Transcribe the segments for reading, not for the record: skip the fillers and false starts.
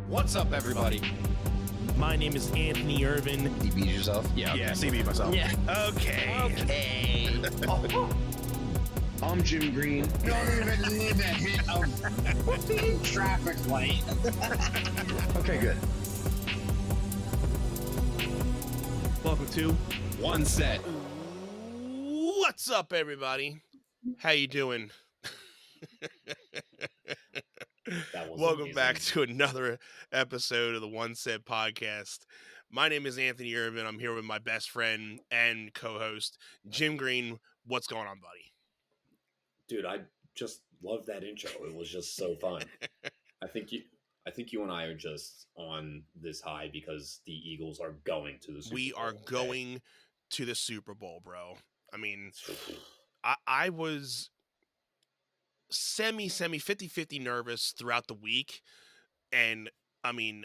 What's up, everybody? My name is Anthony Irvin. You beat yourself? Yeah. Yeah, CB myself. Yeah. Okay. I'm Jim Green. Don't even need a hit of traffic light. Okay, good. Welcome to One set. What's up, everybody? How you doing? Welcome amazing. back to another episode of the One Set Podcast. My name is Anthony Irvin. I'm here with my best friend and co-host, Jim Green. What's going on, buddy? Dude, I just love that intro. It was just so fun. I think you and I are just on this high because the Eagles are going to the Super Bowl. We are going to the Super Bowl, bro. I mean, I was semi 50-50 nervous throughout the week, and I mean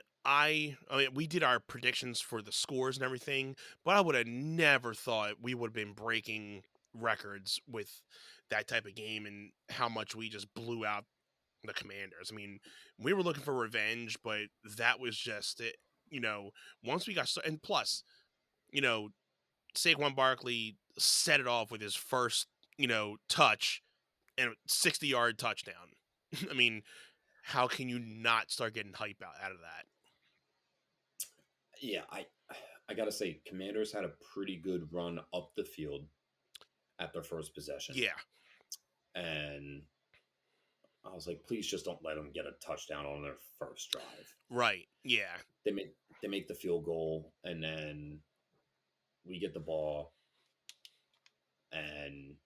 we did our predictions for the scores and everything, but I would have never thought we would have been breaking records with that type of game and how much we just blew out the Commanders. I mean, we were looking for revenge, but that was just it. Once we got started, and plus, Saquon Barkley set it off with his first, touch and a 60-yard touchdown. I mean, how can you not start getting hype out of that? Yeah, I gotta say, Commanders had a pretty good run up the field at their first possession. Yeah. And I was like, please just don't let them get a touchdown on their first drive. Right. Yeah. They make the field goal, and then we get the ball, and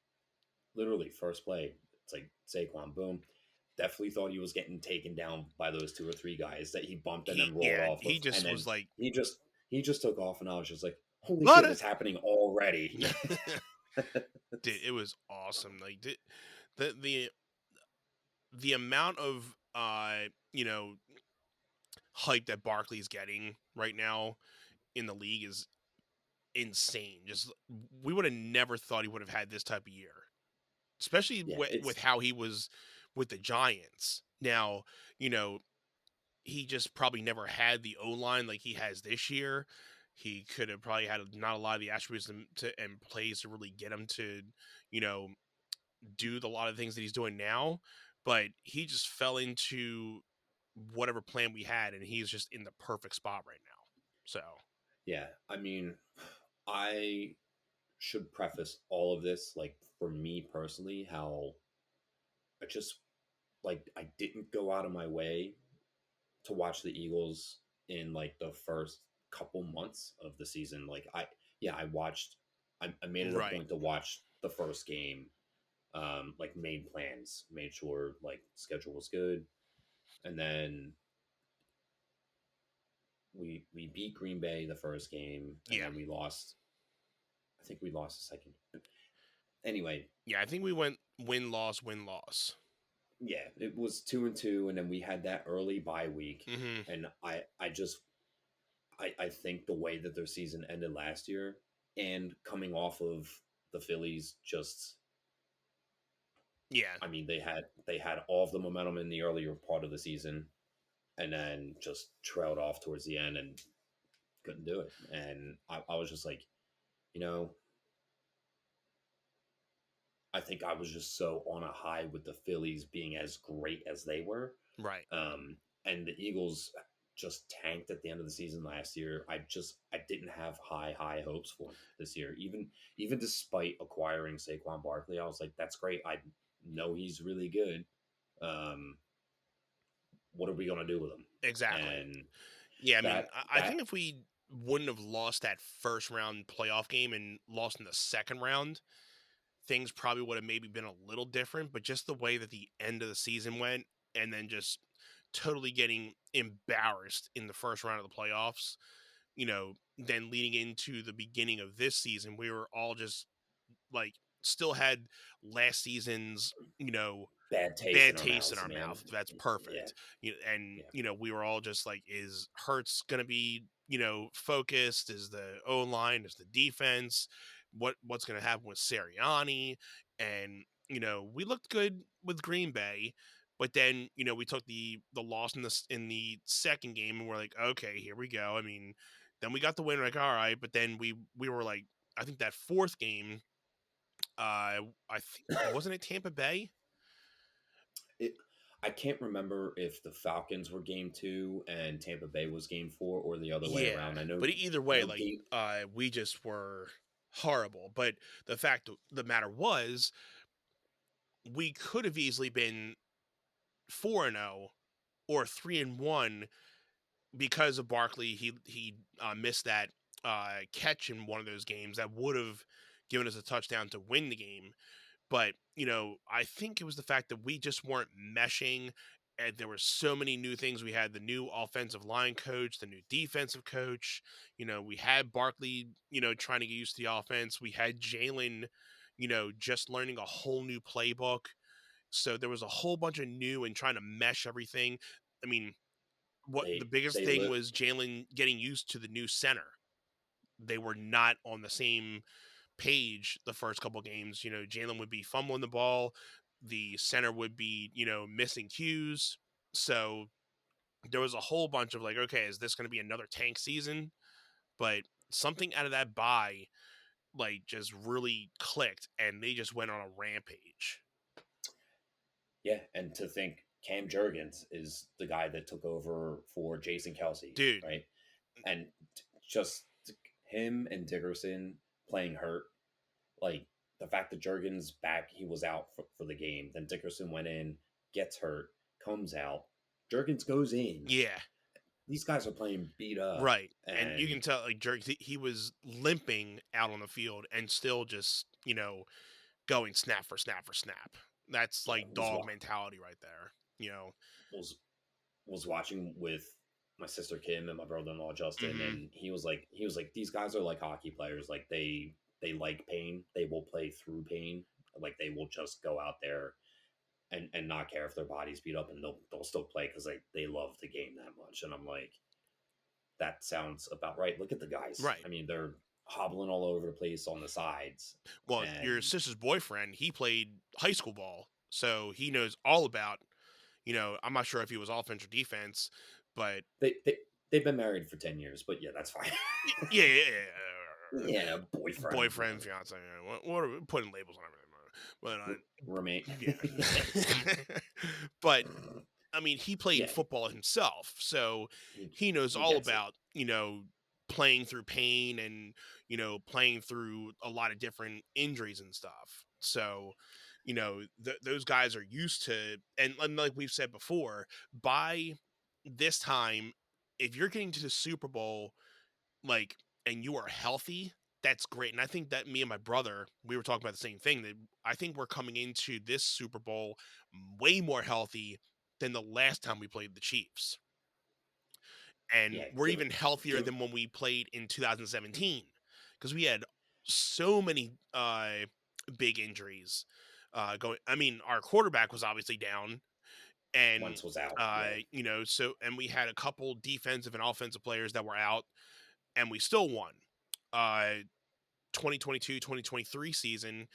literally first play, it's like Saquon, boom. Definitely thought he was getting taken down by those two or three guys that he bumped and then rolled off. He just was like, he just took off, and I was just like, holy What? shit, it's happening already. Dude, it was awesome. Like the amount of hype that Barkley's getting right now in the league is insane. Just we would have never thought he would have had this type of year, especially with how he was with the Giants. Now, he just probably never had the O-line like he has this year. He could have probably had not a lot of the attributes and plays to really get him to, do a lot of things that he's doing now. But he just fell into whatever plan we had, and he's just in the perfect spot right now. So, yeah, I mean, I should preface all of this, like, for me personally, how I just, like, I didn't go out of my way to watch the Eagles in, like, the first couple months of the season. Like, I made it a point to watch the first game, like, made plans, made sure, like, schedule was good. And then we beat Green Bay the first game, and then we lost. I think we lost the second. Anyway. Yeah, I think we went win-loss. Yeah, it was 2-2, and then we had that early bye week. Mm-hmm. And I think the way that their season ended last year, and coming off of the Phillies, just I mean, they had all of the momentum in the earlier part of the season, and then just trailed off towards the end and couldn't do it. And I was just like, I think I was just so on a high with the Phillies being as great as they were. Right. And the Eagles just tanked at the end of the season last year. I didn't have high hopes for them this year. Even despite acquiring Saquon Barkley, I was like, that's great. I know he's really good. What are we going to do with him? Exactly. And yeah, I think if we wouldn't have lost that first round playoff game and lost in the second round, things probably would have maybe been a little different. But just the way that the end of the season went, and then just totally getting embarrassed in the first round of the playoffs, then leading into the beginning of this season, we were all just like still had last season's, bad taste in our mouth. That's perfect. Yeah. We were all just like, is Hurts going to be, focused? Is the O-line? Is the defense? What's going to happen with Sirianni? And, we looked good with Green Bay, But then, we took the loss in the second game, and we're like, okay, here we go. I mean, then we got the win, like, all right. But then we were like, I think that fourth game, I think, wasn't it Tampa Bay? I can't remember if the Falcons were game 2 and Tampa Bay was game 4 or the other way Yeah, around. but either I way, know like, we just were horrible. But the fact of the matter was, we could have easily been 4-0 or 3-1 because of Barkley. He missed that catch in one of those games that would have given us a touchdown to win the game. But I think it was the fact that we just weren't meshing, and there were so many new things. We had the new offensive line coach, the new defensive coach. We had Barkley, trying to get used to the offense. We had Jalen, just learning a whole new playbook. So there was a whole bunch of new and trying to mesh everything. I mean, what the biggest they thing was Jalen getting used to the new center. They were not on the same page the first couple games. Jalen would be fumbling the ball, the center would be, missing cues. So there was a whole bunch of like, okay, is this going to be another tank season? But something out of that bye, like, just really clicked, and they just went on a rampage. Yeah, and to think Cam Jurgens is the guy that took over for Jason Kelsey, Dude. right? And just him and Dickerson playing hurt, like the fact that Jurgens back, he was out for the game. Then Dickerson went in, gets hurt, comes out. Jurgens goes in. Yeah. These guys are playing beat up. Right. And you can tell, like, Jurgens, he was limping out on the field and still just, going snap for snap for snap. That's like dog mentality right there. Was watching with my sister Kim and my brother-in-law Justin, and he was like, these guys are like hockey players. Like they like pain. They will play through pain. Like they will just go out there and not care if their body's beat up, and they'll still play because they love the game that much. And I'm like, that sounds about right. Look at the guys. Right. I mean, they're hobbling all over the place on the sides. Well, your sister's boyfriend, he played high school ball, so he knows all about, I'm not sure if he was offense or defense, but they've been married for 10 years, but yeah, that's fine. yeah, boyfriend, fiance. What are we putting labels on everything? But roommate. Yeah. But I mean, he played football himself, so he knows all about playing through pain and playing through a lot of different injuries and stuff. So those guys are used to, and like we've said before, by this time, if you're getting to the Super Bowl, like, and you are healthy, that's great. And I think that me and my brother, we were talking about the same thing, that I think we're coming into this Super Bowl way more healthy than the last time we played the Chiefs. And we're even healthier than when we played in 2017, because we had so many big injuries going. I mean, our quarterback was obviously down, and Wentz was out. So, and we had a couple defensive and offensive players that were out, and we still won. 2022-2023 season,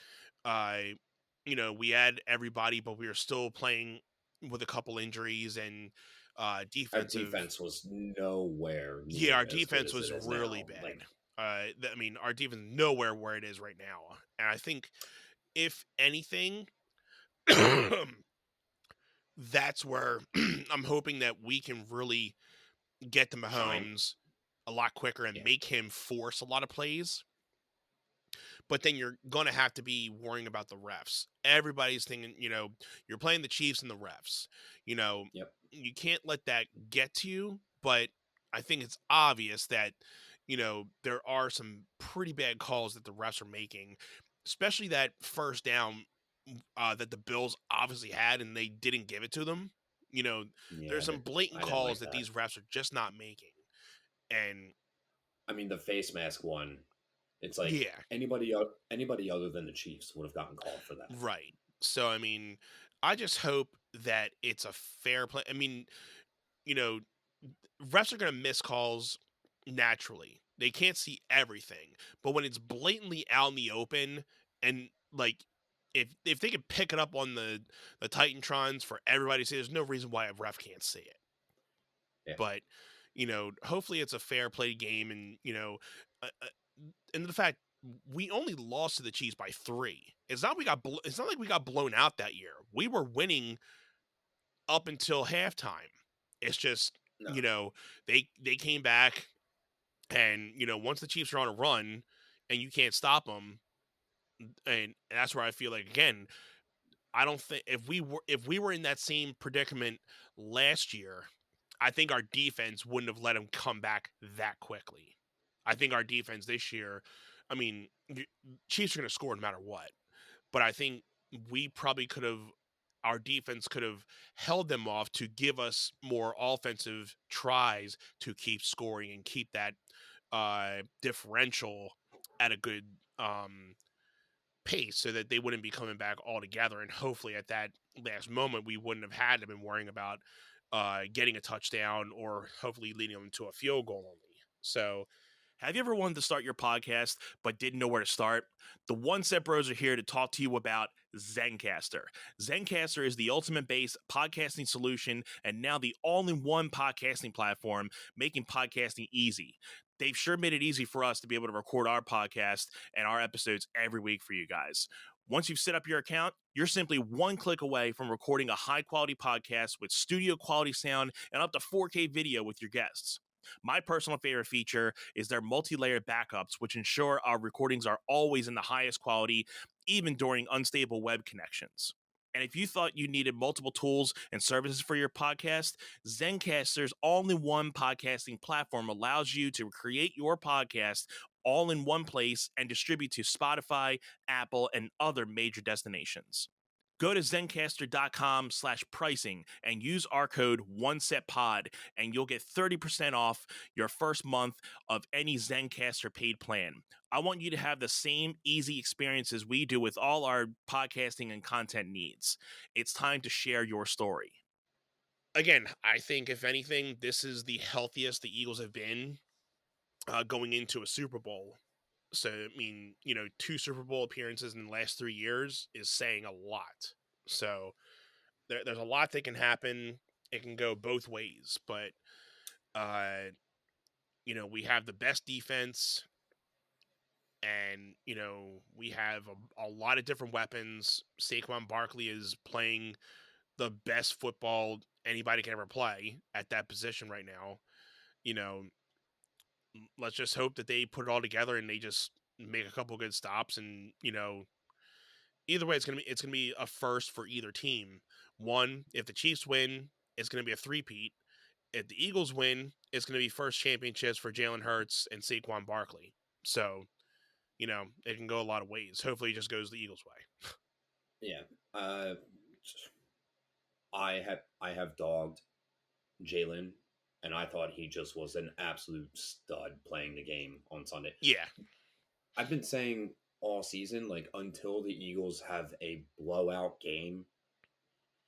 we had everybody, but we were still playing with a couple injuries, and defensive. Our defense was nowhere. Yeah, our defense was really bad. I mean, our defense is nowhere where it is right now. And I think, if anything, that's where I'm hoping that we can really get to Mahomes a lot quicker and make him force a lot of plays. But then you're going to have to be worrying about the refs. Everybody's thinking, you're playing the Chiefs and the refs. You can't let that get to you. But I think it's obvious that, there are some pretty bad calls that the refs are making, especially that first down that the Bills obviously had, and they didn't give it to them. There's some blatant calls that these refs are just not making. And I mean, the face mask one, it's like anybody other tan the Chiefs would have gotten called for that. Right. So, I mean, I just hope that it's a fair play. I mean, refs are going to miss calls naturally. They can't see everything. But when it's blatantly out in the open, and, like, if they could pick it up on the Titantrons for everybody to see, there's no reason why a ref can't see it. Yeah. But hopefully it's a fair play game, and and the fact we only lost to the Chiefs by 3. It's not it's not like we got blown out that year. We were winning up until halftime. It's just No. they came back, and once the Chiefs are on a run and you can't stop them, and that's where I feel like, again, I don't think if we were in that same predicament last year, I think our defense wouldn't have let them come back that quickly. I think our defense this year, I mean, Chiefs are going to score no matter what, but I think we probably could have, our defense could have held them off to give us more offensive tries to keep scoring and keep that differential at a good pace, so that they wouldn't be coming back altogether. And hopefully at that last moment, we wouldn't have had to been worrying about getting a touchdown or hopefully leading them to a field goal only. So, have you ever wanted to start your podcast but didn't know where to start? The One Set Bros are here to talk to you about Zencastr. Zencastr is the ultimate base podcasting solution and now the all-in-one podcasting platform, making podcasting easy. They've sure made it easy for us to be able to record our podcast and our episodes every week for you guys. Once you've set up your account, you're simply one click away from recording a high-quality podcast with studio-quality sound and up to 4K video with your guests. My personal favorite feature is their multi-layer backups, which ensure our recordings are always in the highest quality, even during unstable web connections. And if you thought you needed multiple tools and services for your podcast, Zencastr's all-in-one podcasting platform allows you to create your podcast all in one place and distribute to Spotify, Apple, and other major destinations. Go to zencastr.com/pricing and use our code OneSetPod, and you'll get 30% off your first month of any Zencastr paid plan. I want you to have the same easy experiences we do with all our podcasting and content needs. It's time to share your story. Again, I think if anything, this is the healthiest the Eagles have been going into a Super Bowl. So, I mean, 2 Super Bowl appearances in the last 3 years is saying a lot. So, there's a lot that can happen. It can go both ways. But, we have the best defense. And, we have a lot of different weapons. Saquon Barkley is playing the best football anybody can ever play at that position right now. Let's just hope that they put it all together and they just make a couple good stops, and either way it's gonna be a first for either team. One, if the Chiefs win, it's gonna be a three-peat. If the Eagles win, it's gonna be first championships for Jalen Hurts and Saquon Barkley. So, it can go a lot of ways. Hopefully it just goes the Eagles' way. Yeah. I have dogged Jalen, and I thought he just was an absolute stud playing the game on Sunday. Yeah. I've been saying all season, like, until the Eagles have a blowout game,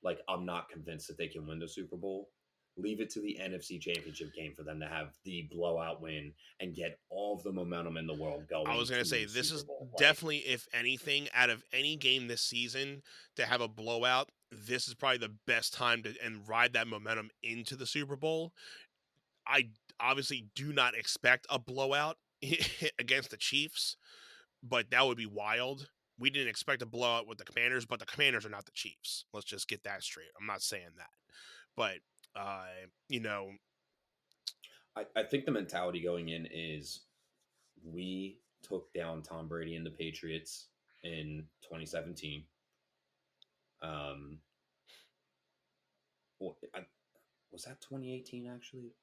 like, I'm not convinced that they can win the Super Bowl. Leave it to the NFC Championship game for them to have the blowout win and get all of the momentum in the world going. I was going to say, this is definitely, if anything, out of any game this season, to have a blowout, this is probably the best time to ride that momentum into the Super Bowl. I obviously do not expect a blowout against the Chiefs, but that would be wild. We didn't expect a blowout with the Commanders, but the Commanders are not the Chiefs. Let's just get that straight. I'm not saying that. But, I think the mentality going in is we took down Tom Brady and the Patriots in 2017. Was that 2018 actually?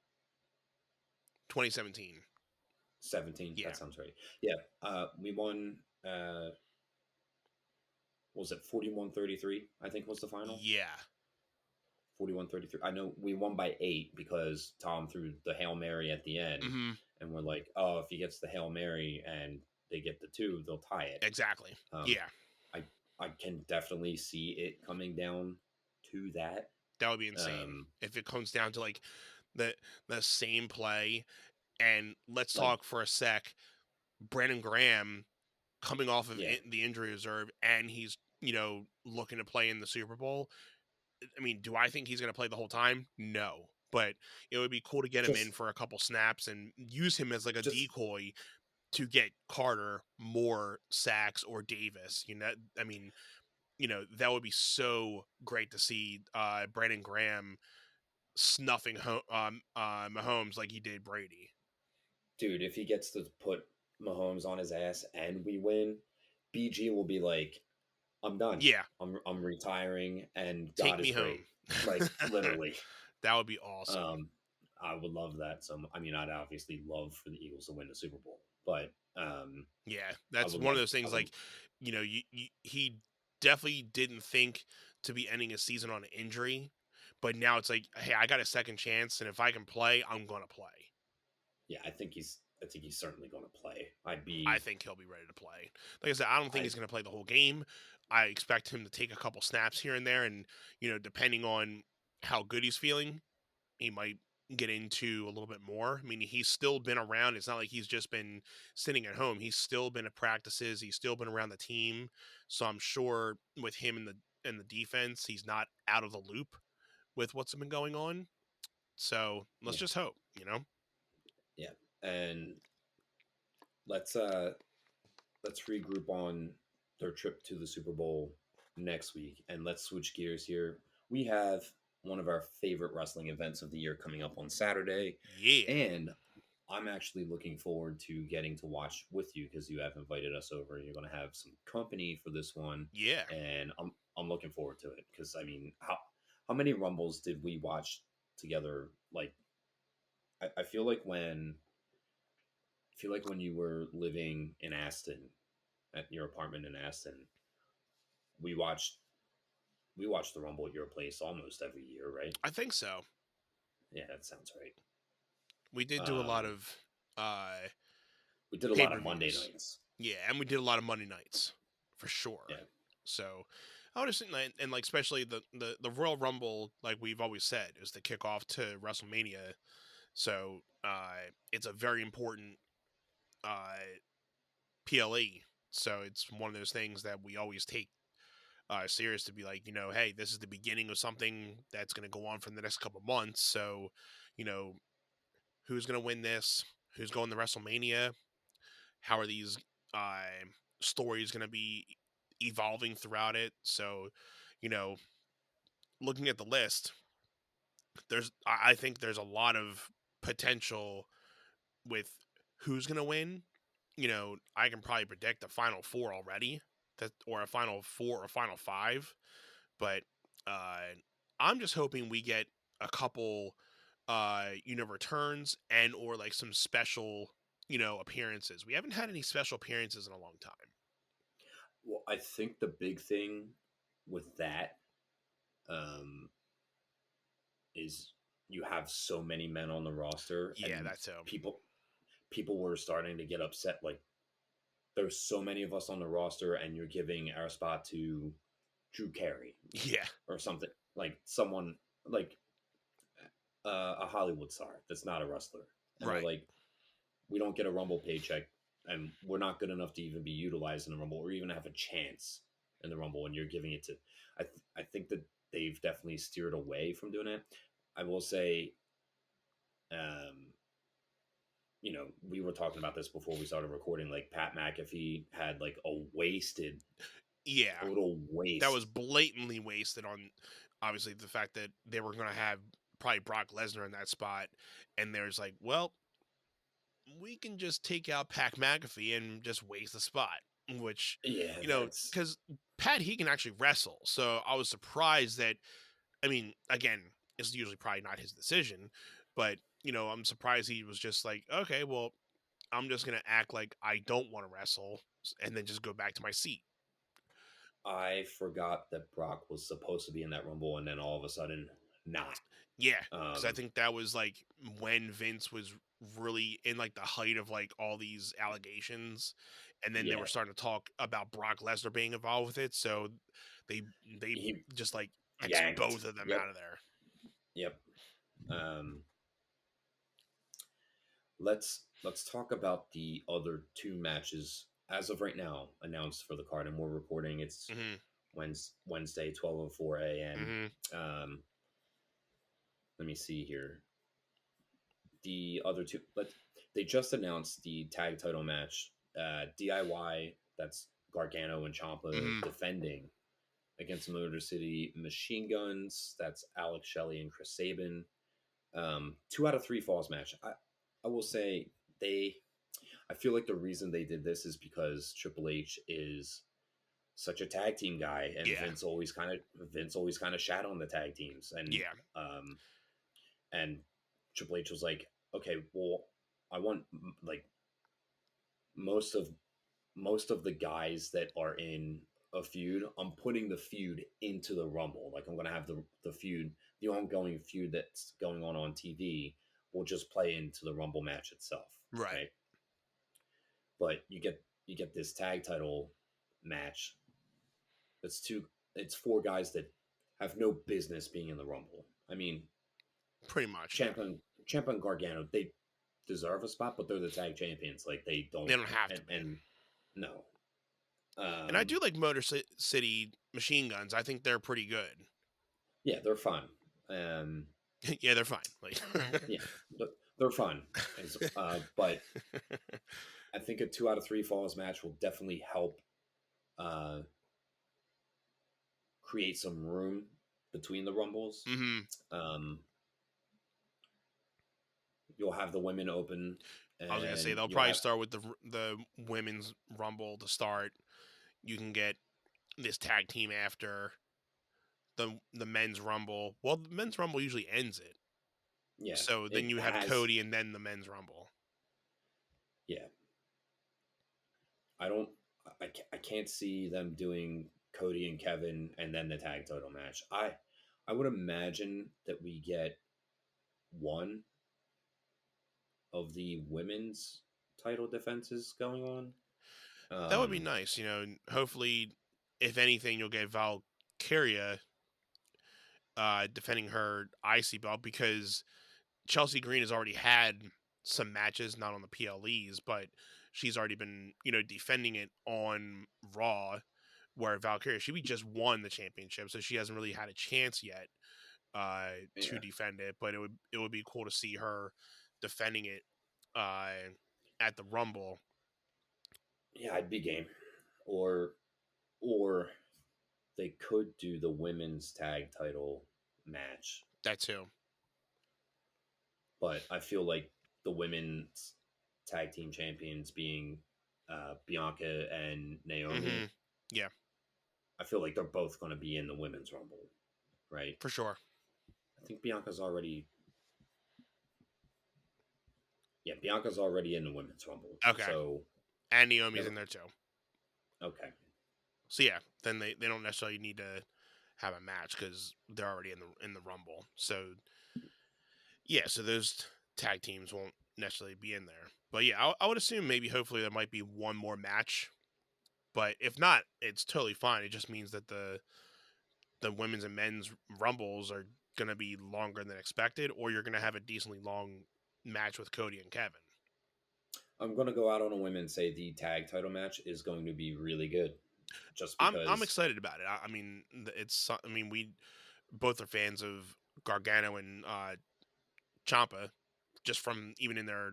2017. 17. Yeah. That sounds right. Yeah. We won. Was it 41-33? I think was the final. Yeah. 41-33. I know we won by 8 because Tom threw the Hail Mary at the end. Mm-hmm. And we're like, oh, if he gets the Hail Mary and they get the 2, they'll tie it. Exactly. Yeah. I can definitely see it coming down to that. That would be insane. If it comes down to like the same play. And let's talk for a sec. Brandon Graham coming off of the injury reserve, and he's looking to play in the Super Bowl. I mean, do I think he's going to play the whole time? No. But it would be cool to get him in Just, for a couple snaps and use him as like a just decoy to get Carter more sacks or Davis. I mean, that would be so great to see Brandon Graham snuffing Mahomes like he did Brady. dude, if he gets to put Mahomes on his ass and we win, BG will be like, I'm done. Yeah. I'm retiring and Take God me is great. home. Like literally. That would be awesome. I would love that. So I mean, I'd obviously love for the Eagles to win the Super Bowl, but yeah, I that's would one of love. those things. Like, he definitely didn't think to be ending his season on an injury, but now it's like, hey, I got a second chance, and if I can play, I'm gonna play. Yeah, I think he's certainly going to play. I think he'll be ready to play. Like I said, I don't think he's going to play the whole game. I expect him to take a couple snaps here and there, and depending on how good he's feeling, he might get into a little bit more. I mean, he's still been around. It's not like he's just been sitting at home. He's still been at practices. He's still been around the team. So I'm sure with him in the defense, he's not out of the loop with what's been going on. So let's Yeah. just hope, Yeah, and let's regroup on their trip to the Super Bowl next week, and let's switch gears here. We have one of our favorite wrestling events of the year coming up on Saturday, Yeah. and I'm actually looking forward to getting to watch with you because you have invited us over. You're going to have some company for this one, Yeah. and I'm looking forward to it because I mean, how many Rumbles did we watch together? Like, I feel like when you were living in Aston, at your apartment in Aston, we watched the Rumble at your place almost every year, right? I think so. Yeah, that sounds right. We did do a lot of we did a lot of Monday pay-per-views. nights. Yeah, and we did a lot of Monday nights for sure. Yeah. So I would just think that, and like especially the Royal Rumble, like we've always said, is the kickoff to WrestleMania. So it's a very important PLE. So it's one of those things that we always take serious to be like, hey, this is the beginning of something that's going to go on for the next couple months. So, who's going to win this? Who's going to WrestleMania? How are these stories going to be evolving throughout it? So, looking at the list, I think there's a lot of potential with who's going to win. I can probably predict a final four already, or a final four or final five, but I'm just hoping we get a couple returns and or like some special appearances. We haven't had any special appearances in a long time. Well, I think the big thing with that is you have so many men on the roster. Yeah, and that's people were starting to get upset. Like, there's so many of us on the roster, and you're giving our spot to Drew Carey, yeah, or something like someone like a Hollywood star that's not a wrestler. And right. they're like, we don't get a Rumble paycheck, and we're not good enough to even be utilized in the Rumble or even have a chance in the Rumble. And you're giving it to, I think that they've definitely steered away from doing it. I will say, we were talking about this before we started recording. Like, Pat McAfee had like a wasted, total waste. That was blatantly wasted on, obviously, the fact that they were going to have probably Brock Lesnar in that spot, and there's like, well, we can just take out Pat McAfee and just waste the spot, which, because Pat, he can actually wrestle. So I was surprised that, I mean, again, it's usually probably not his decision, but, I'm surprised he was just like, okay, well, I'm just going to act like I don't want to wrestle and then just go back to my seat. I forgot that Brock was supposed to be in that Rumble, and then all of a sudden, not. Yeah, because I think that was like when Vince was really in like the height of like all these allegations, and then they were starting to talk about Brock Lesnar being involved with it. So he just like yanked both of them out of there. Yep. Let's talk about the other two matches as of right now announced for the card, and we're recording. It's Wednesday, 12:04 a.m. Mm-hmm. Let me see here. The other two, but they just announced the tag title match. DIY, that's Gargano and Ciampa Mm-hmm. defending against Motor City Machine Guns. That's Alex Shelley and Chris Sabin. 2 out of 3 falls match. I will say I feel like the reason they did this is because Triple H is such a tag team guy, and Yeah. Vince always kind of shat on the tag teams, and Yeah. And Triple H was like, okay, well, I want like most of the guys that are in a feud, I'm putting the feud into the Rumble. Like I'm gonna have the feud, the ongoing feud that's going on TV, will just play into the Rumble match itself, Right. But you get this tag title match. It's 4 guys that have no business being in the Rumble. I mean, Pretty much. Ciampa and Gargano, they deserve a spot, but they're the tag champions. Like they don't have to be. And no. And I do like Motor City Machine Guns. I think they're pretty good. Yeah, they're fun. Yeah, they're fine. Like, yeah, they're fun. But I think a 2 out of 3 falls match will definitely help create some room between the Rumbles. Mm-hmm. You'll have the women open. I was gonna say they'll probably start with the women's Rumble to start. You can get this tag team after the men's Rumble. Well, the men's Rumble usually ends it. Yeah. So then you have Cody and then the men's Rumble. Yeah. I can't see them doing Cody and Kevin and then the tag title match. I would imagine that we get one of the women's title defenses going on. That would be nice. Hopefully, if anything, you'll get Valkyria defending her IC belt, because Chelsea Green has already had some matches, not on the PLEs, but she's already been, defending it on Raw, where Valkyria, she just won the championship, so she hasn't really had a chance yet to defend it. But it would be cool to see her defending it at the Rumble. Yeah, I'd be game. Or they could do the women's tag title match. That too. But I feel like the women's tag team champions being Bianca and Naomi. Mm-hmm. Yeah. I feel like they're both going to be in the women's Rumble, right? For sure. I think Bianca's already... Yeah, Bianca's already in the women's Rumble. Okay. So... And Naomi's in there too. Okay. So yeah, then they don't necessarily need to have a match because they're already in the Rumble. So yeah, so those tag teams won't necessarily be in there. But yeah, I would assume hopefully there might be one more match. But if not, it's totally fine. It just means that the women's and men's Rumbles are going to be longer than expected, or you're going to have a decently long match with Cody and Kevin. I'm going to go out on a whim and say the tag title match is going to be really good. Just because I'm excited about it. We both are fans of Gargano and Ciampa, just from even in their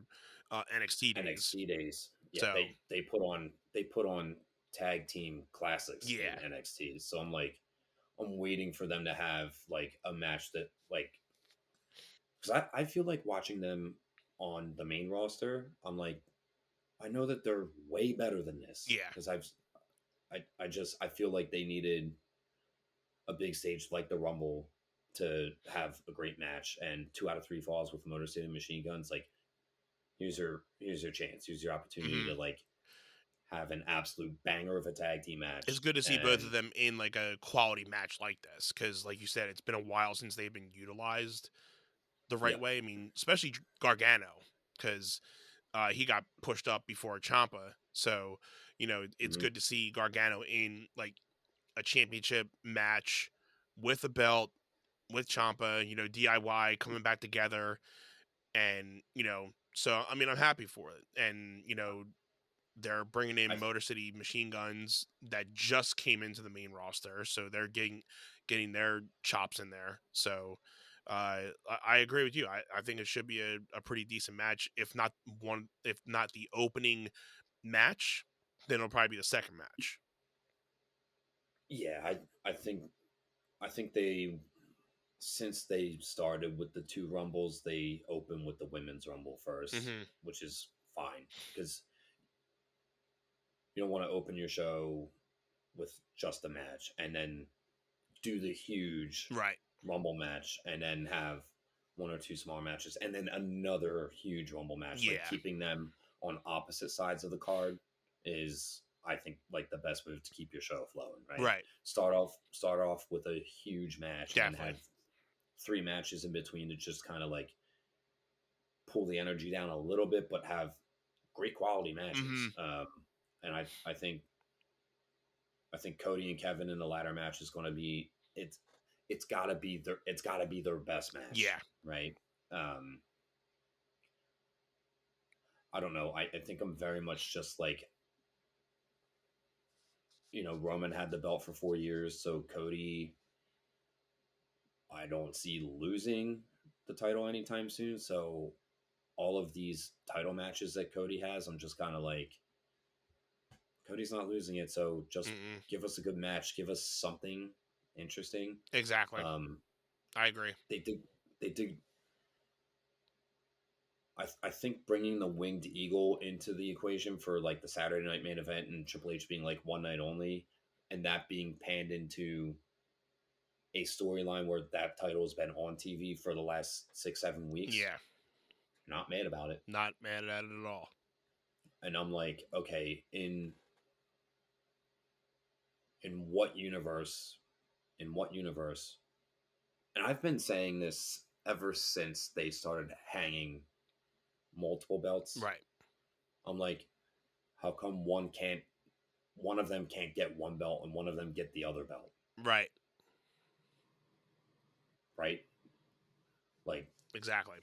NXT days. Yeah, so they put on tag team classics in NXT. So I'm waiting for them to have like a match that because I feel like watching them on the main roster, I'm like, I know that they're way better than this. Yeah. Because I feel like they needed a big stage like the Rumble to have a great match, and 2 out of 3 falls with Motor City Machine Guns. Like, here's your chance. Here's your opportunity to have an absolute banger of a tag team match. It's good to see both of them in like a quality match like this, because like you said, it's been a while since they've been utilized the right way. I mean, especially Gargano, because he got pushed up before Ciampa. So, it's good to see Gargano in like a championship match with a belt with Ciampa, DIY coming back together. And, so, I mean, I'm happy for it. And, They're bringing in Motor City Machine Guns that just came into the main roster, so they're getting their chops in there. So I agree with you. I think it should be a pretty decent match, if not the opening match, then it'll probably be the second match. Yeah, I think they, since they started with the 2 Rumbles, they open with the Women's Rumble 1st, which is fine because you don't want to open your show with just a match and then do the huge Rumble match and then have 1 or 2 small matches and then another huge Rumble match. Yeah. Like keeping them on opposite sides of the card is, I think, like the best move to keep your show flowing, right? Right. Start off with a huge match. Definitely. And have 3 matches in between to just kind of like pull the energy down a little bit, but have great quality matches. And I think Cody and Kevin in the ladder match is going to be, it's got to be their best match. Yeah. Right. I don't know. I think I'm very much just like, Roman had the belt for 4 years, so Cody, I don't see losing the title anytime soon. So all of these title matches that Cody has, I'm just kind of like, Cody's not losing it, so just give us a good match, give us something interesting. Exactly. I agree. They did. I think bringing the Winged Eagle into the equation for like the Saturday night main event and Triple H being like one night only, and that being panned into a storyline where that title has been on TV for the last 6-7 weeks. Yeah. Not mad about it. Not mad at it at all. And I'm like, okay, in what universe? And I've been saying this ever since they started hanging multiple belts. Right. I'm like, how come one of them can't get one belt and one of them get the other belt? Right. Right? Like, exactly.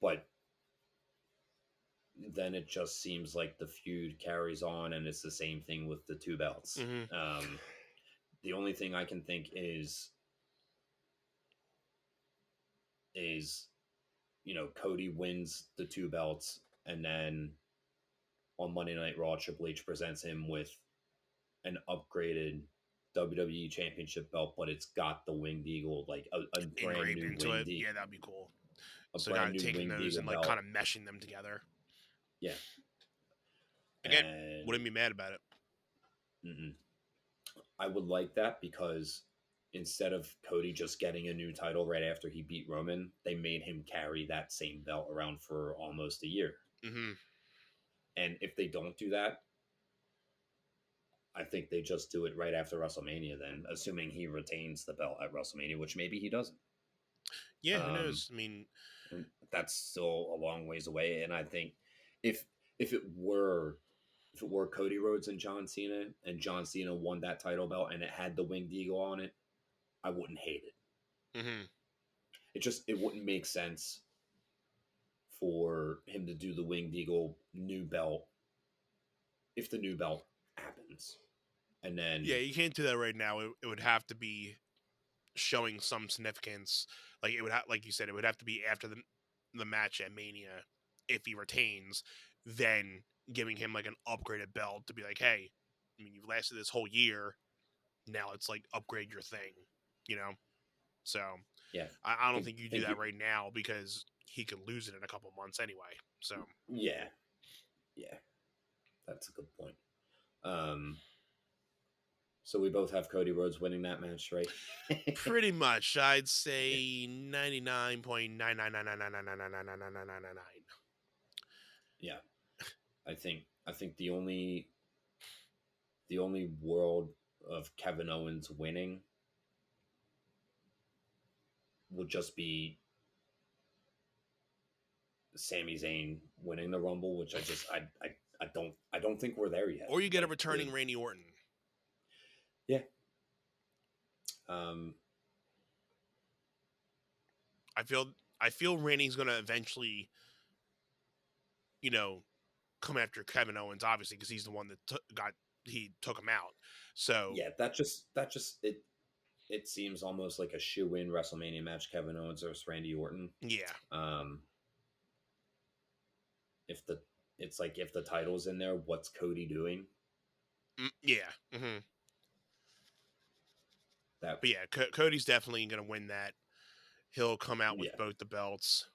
But then it just seems like the feud carries on, and it's the same thing with the 2 belts. The only thing I can think is Cody wins the 2 belts, and then on Monday Night Raw, Triple H presents him with an upgraded WWE Championship belt, but it's got the Winged Eagle, like a brand new into Winged it. Eagle. Yeah, that'd be cool. So kind of taking those and like kind of meshing them together. Yeah. Again, wouldn't be mad about it. I would like that because instead of Cody just getting a new title right after he beat Roman, they made him carry that same belt around for almost a year. And if they don't do that, I think they just do it right after WrestleMania then, assuming he retains the belt at WrestleMania, which maybe he doesn't. Yeah, who knows? I mean, that's still a long ways away. And I think if it were Cody Rhodes and John Cena won that title belt and it had the Winged Eagle on it, I wouldn't hate it. It wouldn't make sense for him to do the Winged Eagle new belt if the new belt happens. And then you can't do that right now. It would have to be showing some significance. Like it would like you said, it would have to be after the match at Mania. If he retains, then giving him like an upgraded belt to be like, hey, I mean, you've lasted this whole year. Now it's like upgrade your thing, So yeah, I don't think you do that right now because he could lose it in a couple months anyway. So yeah, that's a good point. So we both have Cody Rhodes winning that match, right? Pretty much, I'd say 99.99999999999. Yeah, I think the only world of Kevin Owens winning would just be Sami Zayn winning the Rumble, which I don't think we're there yet. Or you get a returning Randy Orton. Yeah. I feel Randy's gonna eventually, come after Kevin Owens, obviously, because he's the one that he took him out. So yeah, that just it seems almost like a shoe-in WrestleMania match, Kevin Owens versus Randy Orton. yeah, If the it's like if the title's in there, what's Cody doing? yeah. Mm-hmm. That, but yeah, Cody's definitely going to win that. He'll come out with yeah, both the belts.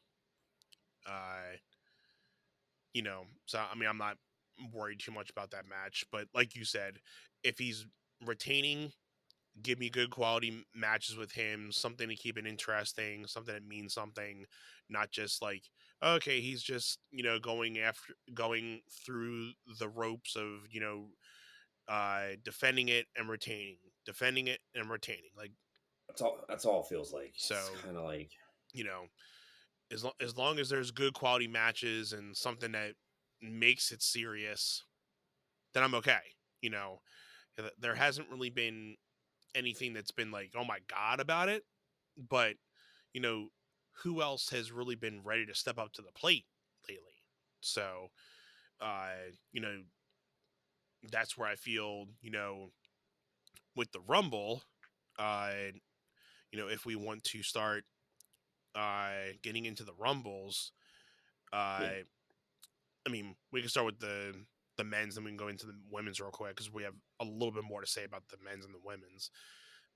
So I mean, I'm not worried too much about that match. But like you said, if he's retaining, give me good quality matches with him, something to keep it interesting, something that means something, not just like, okay, he's just, going through the ropes of, defending it and retaining. Like, that's all it feels like. so, It's kind of like, you know, as long as there's good quality matches and something that makes it serious, then I'm okay. There hasn't really been anything that's been like, oh my God about it. But, you know, who else has really been ready to step up to the plate lately? So, you know, that's where I feel, with the Rumble, uh, if we want to start getting into the Rumbles, yeah. I mean, we can start with the men's, and we can go into the women's real quick because we have a little bit more to say about the men's and the women's.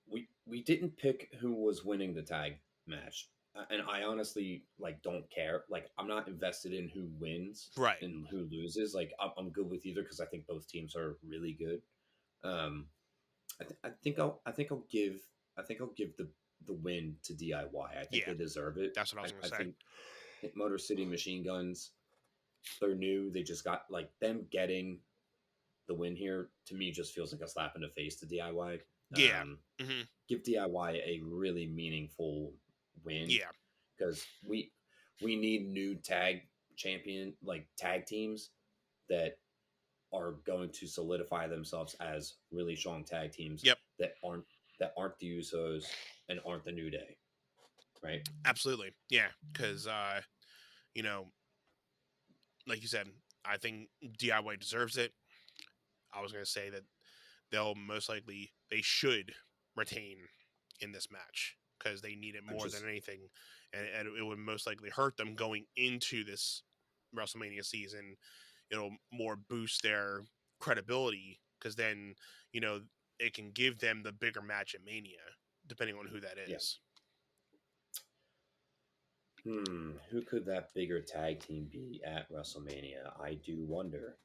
We didn't pick who was winning the tag match, and I honestly like don't care. Like, I'm not invested in who wins Right. and who loses. Like, I'm good with either because I think both teams are really good. Um, I think I'll give the win to DIY. I think Yeah, they deserve it. that's what I was going to I say. think Motor City Machine Guns, they're new. They just got, like, them getting the win here to me just feels like a slap in the face to DIY. Yeah. Mm-hmm. Give DIY a really meaningful win Yeah. because we need new tag teams that are going to solidify themselves as really strong tag teams Yep. that aren't the Usos and aren't the New Day, right? Absolutely. Yeah. Because, like you said, I think DIY deserves it. I was going to say that they should retain in this match because they need it more than anything. And it would most likely hurt them going into this WrestleMania season. It'll more boost their credibility because then, you know, it can give them the bigger match at Mania, depending on who that Yeah. is. Who could that bigger tag team be at WrestleMania? I do wonder.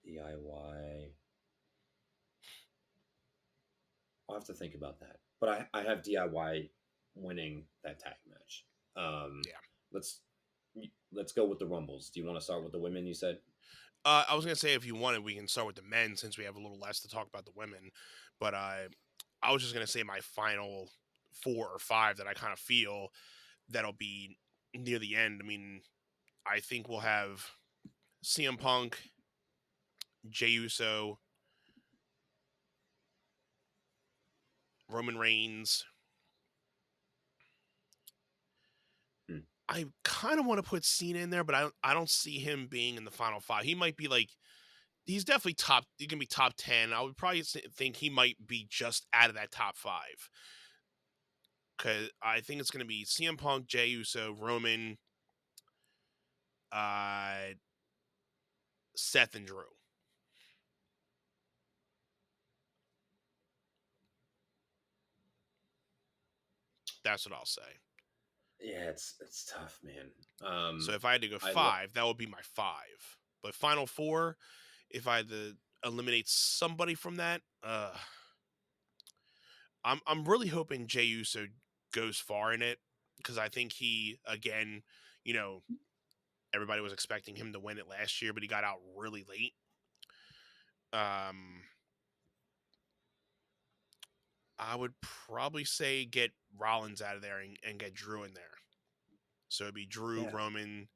DIY. I'll have to think about that. But I have DIY winning that tag match. Yeah. Let's go with the Rumbles. Do you want to start with the women? You said. I was gonna say if you wanted, we can start with the men since we have a little less to talk about the women. But I was just gonna say my final 4 or 5 that I kind of feel that'll be near the end. I mean, I think we'll have CM Punk, Jey Uso, Roman Reigns. I kind of want to put Cena in there, but I don't see him being in the final 5. He might be like, he's definitely top. He can be top 10. I would probably think he might be just out of that top 5 because I think it's going to be CM Punk, Jey Uso, Roman, Seth, and Drew. That's what I'll say. Yeah, it's tough, man. So if I had to go 5, that would be my 5. But final 4, if I had to eliminate somebody from that, I'm really hoping Jey Uso goes far in it because I think he, again, everybody was expecting him to win it last year, but he got out really late. I would probably say get Rollins out of there and get Drew in there. So it'd be Drew, Roman,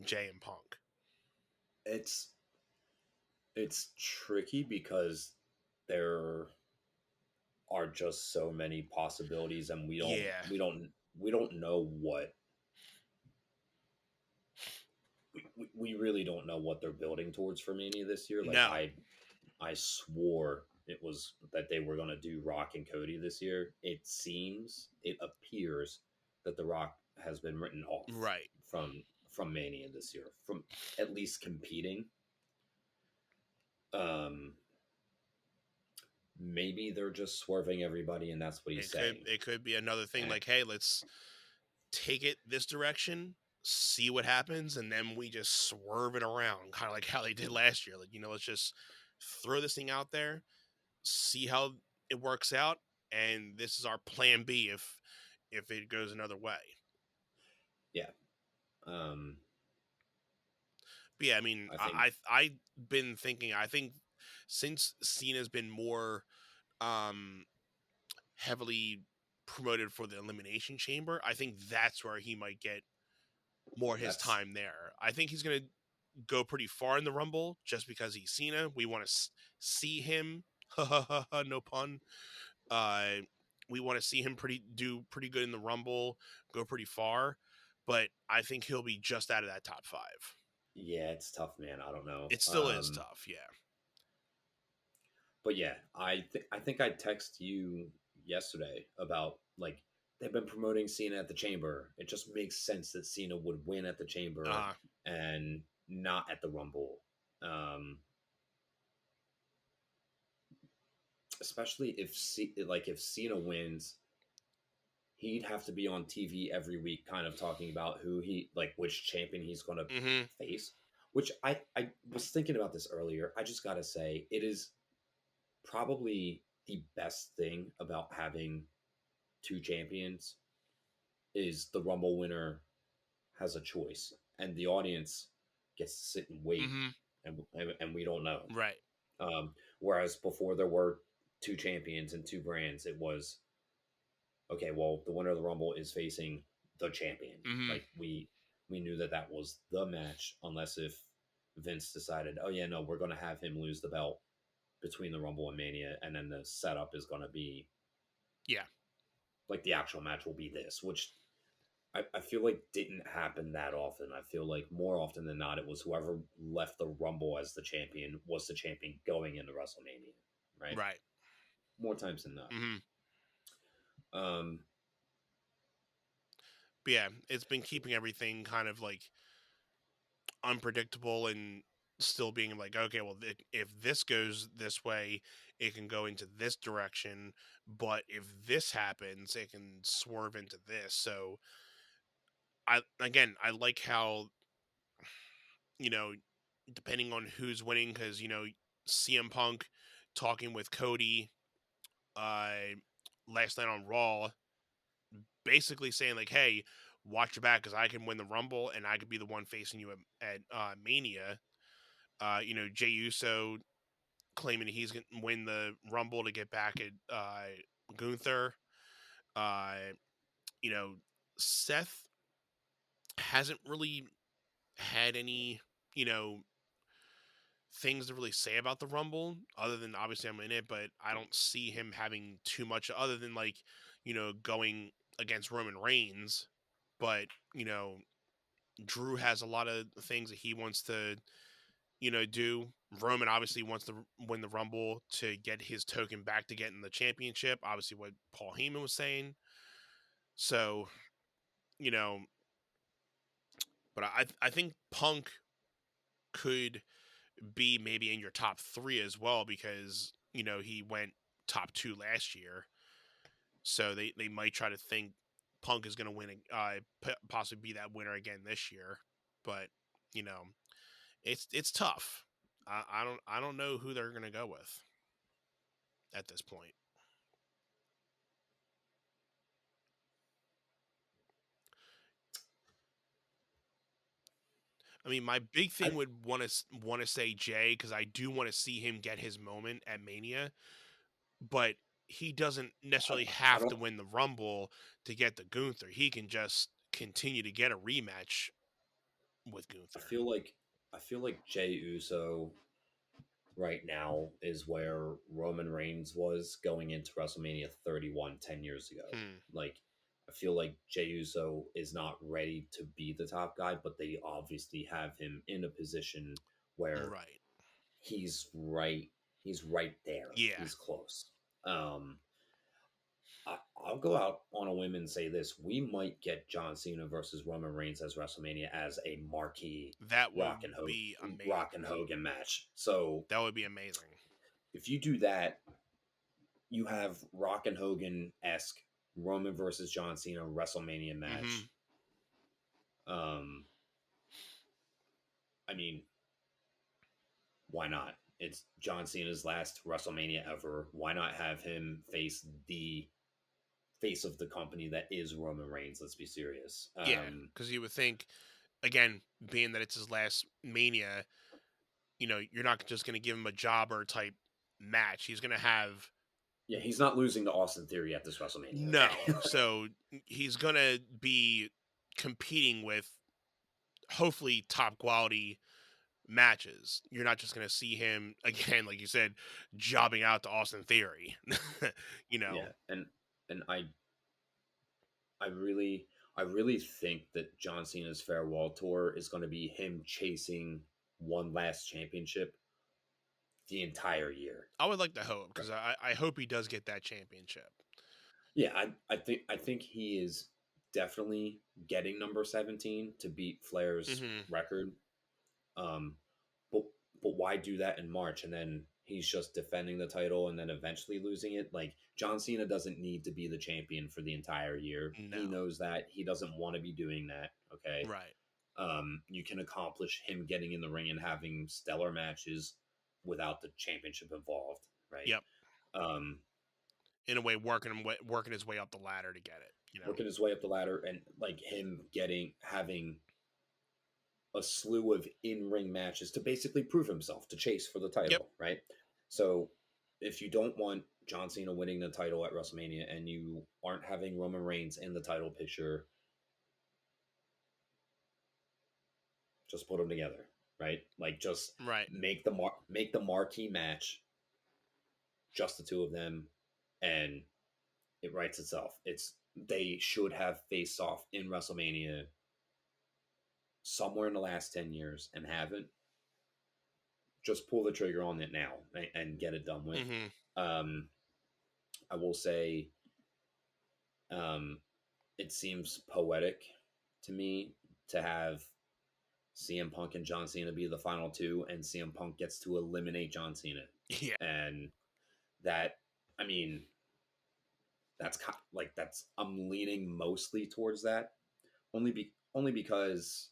Jey, and Punk. It's tricky because there are just so many possibilities, and we don't know what we really don't know what they're building towards for Mania this year. Like No. I swore it was that they were going to do Rock and Cody this year. It appears that The Rock has been written off Right. from Mania this year, from at least competing. Maybe they're just swerving everybody, and that's what he's saying. It could be another thing like, hey, let's take it this direction, see what happens, and then we just swerve it around, kind of like how they did last year. Like, let's just throw this thing out there, see how it works out, and this is our plan B if it goes another way. Yeah. But yeah, I mean, I've been thinking. I think since Cena's been more heavily promoted for the Elimination Chamber, I think that's where he might get more his time there. I think he's going to go pretty far in the Rumble just because he's Cena. We want to see him. No pun. We want to see him do pretty good in the Rumble, go pretty far, but I think he'll be just out of that top 5. Yeah, it's tough, man. I don't know. It still is tough, yeah. But yeah, I think I texted you yesterday about, like, they've been promoting Cena at the Chamber. It just makes sense that Cena would win at the Chamber and not at the Rumble. Especially if Cena wins, he'd have to be on TV every week kind of talking about which champion he's going to face, which I was thinking about this earlier. I just got to say, it is probably the best thing about having 2 champions is the Rumble winner has a choice and the audience gets to sit and wait and we don't know. Right. Whereas before there were 2 champions and 2 brands, it was, okay, well, the winner of the Rumble is facing the champion. Like we knew that was the match, unless if Vince decided, oh yeah, no, we're going to have him lose the belt between the Rumble and Mania, and then the setup is going to be, like the actual match will be this, which I feel like didn't happen that often. I feel like more often than not, it was whoever left the Rumble as the champion was the champion going into WrestleMania, right? Right. More times than not. But yeah, it's been keeping everything kind of like unpredictable and still being like, okay, well, if this goes this way, it can go into this direction, but if this happens, it can swerve into this. So I like how, depending on who's winning, because CM Punk talking with Cody last night on Raw, basically saying like, hey, watch your back because I can win the Rumble and I could be the one facing you at Mania. Jey Uso claiming he's going to win the Rumble to get back at Gunther. Seth hasn't really had any, things to really say about the Rumble, other than obviously I'm in it, but I don't see him having too much other than like, going against Roman Reigns. But, Drew has a lot of things that he wants to, do. Roman obviously wants to win the Rumble to get his token back to getting the championship. Obviously what Paul Heyman was saying. So, but I think Punk could be maybe in your top 3 as well, because, he went top 2 last year. So they might try to think Punk is going to win, possibly be that winner again this year. But, it's tough. I don't know who they're going to go with at this point. I mean, my big thing would want to say Jay, because I do want to see him get his moment at Mania, but he doesn't necessarily have to win the Rumble to get the Gunther. He can just continue to get a rematch with Gunther. I feel like Jey Uso right now is where Roman Reigns was going into WrestleMania 31 10 years ago. Like, I feel like Jey Uso is not ready to be the top guy, but they obviously have him in a position where Right. he's right. He's right there. Yeah. He's close. I'll go out on a whim and say this: we might get John Cena versus Roman Reigns as WrestleMania as a marquee That would Rock and be amazing. Rock and Hogan match. So that would be amazing. if you do that, you have Rock and Hogan-esque Roman versus John Cena WrestleMania match. I mean, why not? It's John Cena's last WrestleMania ever. Why not have him face the face of the company that is Roman Reigns? Let's be serious. Yeah, because you would think, again, being that it's his last Mania, you're not just going to give him a jobber type match. He's going to have... Yeah, he's not losing to Austin Theory at this WrestleMania. No. So he's going to be competing with, hopefully, top quality matches. You're not just going to see him, again, like you said, jobbing out to Austin Theory. Yeah, and I really think that John Cena's farewell tour is going to be him chasing one last championship the entire year. I would like to hope, because I hope he does get that championship. Yeah, I think he is definitely getting number 17 to beat Flair's record. But why do that in March and then he's just defending the title and then eventually losing it? Like, John Cena doesn't need to be the champion for the entire year. No. He knows that. He doesn't want to be doing that. Okay. Right. You can accomplish him getting in the ring and having stellar matches without the championship involved. Right. Yep. In a way, working his way up the ladder to get it. Working his way up the ladder, and like him having a slew of in-ring matches to basically prove himself, to chase for the title. Yep. Right. So if you don't want John Cena winning the title at WrestleMania and you aren't having Roman Reigns in the title picture, just put them together. Right. Like, just make the marquee match just the two of them, and it writes itself. They should have faced off in WrestleMania somewhere in the last 10 years and haven't. Just pull the trigger on it now and get it done with. I will say, it seems poetic to me to have CM Punk and John Cena be the final two, and CM Punk gets to eliminate John Cena. Yeah. And that, I mean, that's I'm leaning mostly towards that, only because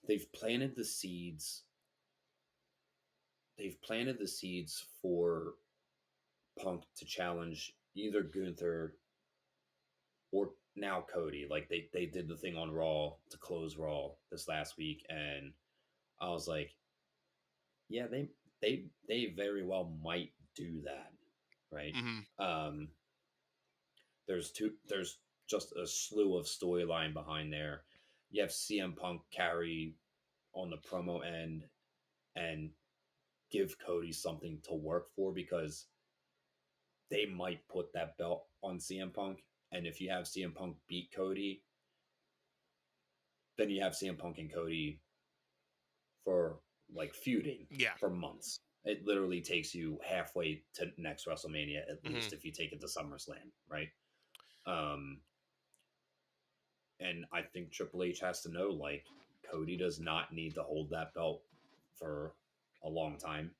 they've planted the seeds. They've planted the seeds for Punk to challenge either Gunther or now Cody. Like, they did the thing on Raw to close Raw this last week, and I was like, yeah, they very well might do that. Right. There's just a slew of storyline behind there. You have CM Punk carry on the promo end and give Cody something to work for, because they might put that belt on CM Punk. And if you have CM Punk beat Cody, then you have CM Punk and Cody for like feuding for months. It literally takes you halfway to next WrestleMania, at least, if you take it to SummerSlam, right? And I think Triple H has to know, like, Cody does not need to hold that belt for a long time.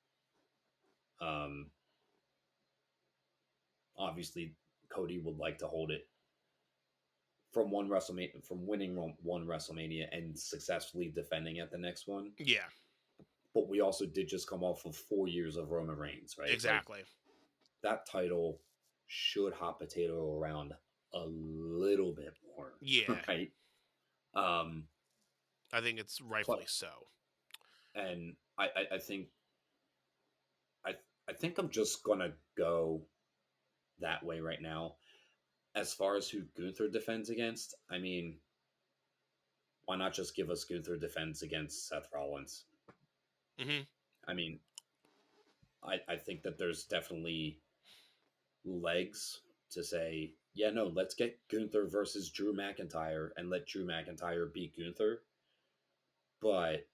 Obviously, Cody would like to hold it from winning one WrestleMania and successfully defending at the next one. Yeah. But we also did just come off of 4 years of Roman Reigns, right? Exactly. Like, that title should hot potato around a little bit more. Yeah. Right? I think it's rightfully so. And I think I'm just gonna go that way right now. As far as who Gunther defends against, I mean, why not just give us Gunther defense against Seth Rollins? I mean, I think that there's definitely legs to say yeah, no, let's get Gunther versus Drew McIntyre and let Drew McIntyre beat Gunther. But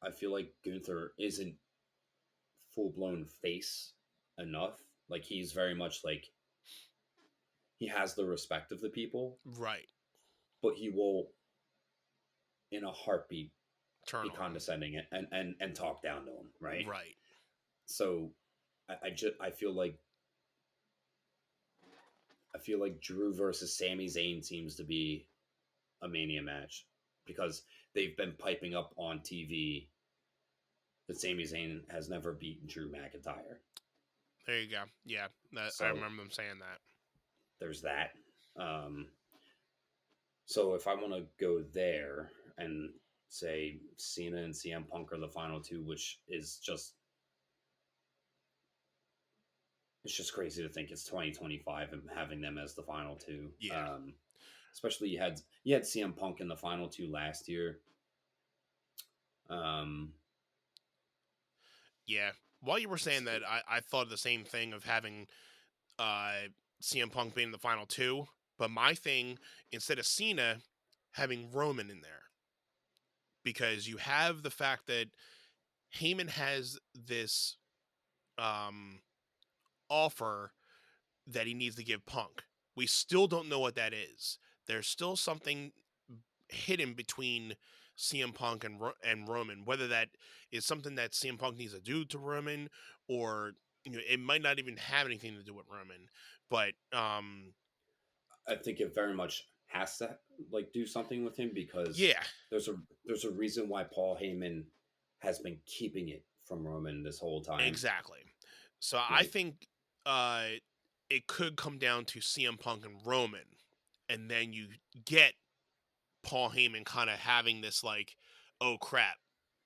I feel like Gunther isn't full blown face enough. Like he's very much like he has the respect of the people, Right. but he will, in a heartbeat, Turn be on him. condescending and talk down to him. Right. Right. So I feel like Drew versus Sami Zayn seems to be a Mania match because they've been piping up on TV that Sami Zayn has never beaten Drew McIntyre. There you go. Yeah, So I remember them saying that. there's that. So if I want to go there and say Cena and CM Punk are the final two, which is just it's just crazy to think it's 2025 and having them as the final two. Yeah. Especially you had CM Punk in the final two last year. Yeah. While you were saying that, I thought the same thing of having CM Punk being the final two, but my thing, instead of Cena, having Roman in there. Because you have the fact that Heyman has this offer that he needs to give Punk. We still don't know what that is. There's still something hidden between CM Punk and Roman, whether that is something that CM Punk needs to do to Roman, or it might not even have anything to do with Roman. But I think it very much has to do something with him because yeah, there's a reason why Paul Heyman has been keeping it from Roman this whole time. exactly. So I think it could come down to CM Punk and Roman, and then you get Paul Heyman kind of having this oh crap,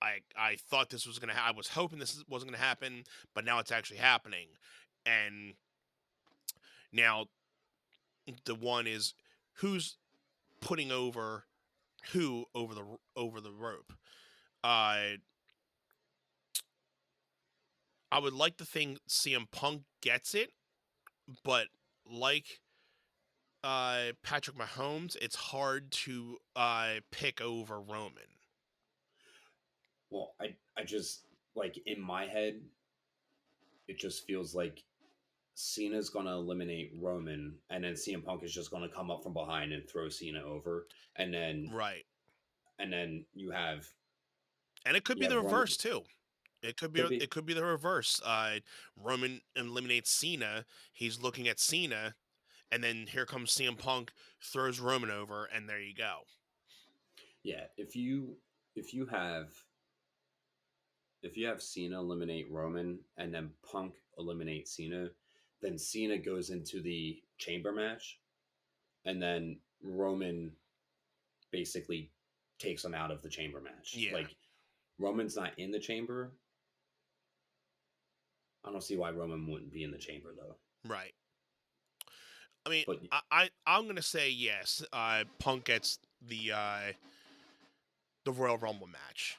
I thought this was I was hoping this wasn't gonna happen, but now it's actually happening, and now the one is who's putting who over the rope. I would like to think CM Punk gets it, but like Patrick Mahomes, it's hard to pick over Roman. Well, I just in my head, it just feels like Cena's gonna eliminate Roman, and then CM Punk is just gonna come up from behind and throw Cena over, and then Right. and then you have, and it could be the reverse too. It could be. Could be. It could be the reverse. Roman eliminates Cena. He's looking at Cena, and then here comes CM Punk, throws Roman over, and there you go. Yeah, if you have Cena eliminate Roman and then Punk eliminate Cena, then Cena goes into the chamber match, and then Roman basically takes him out of the chamber match. Yeah. Like Roman's not in the chamber. I don't see why Roman wouldn't be in the chamber though. Right. I mean, but, I'm gonna say yes. Punk gets the Royal Rumble match.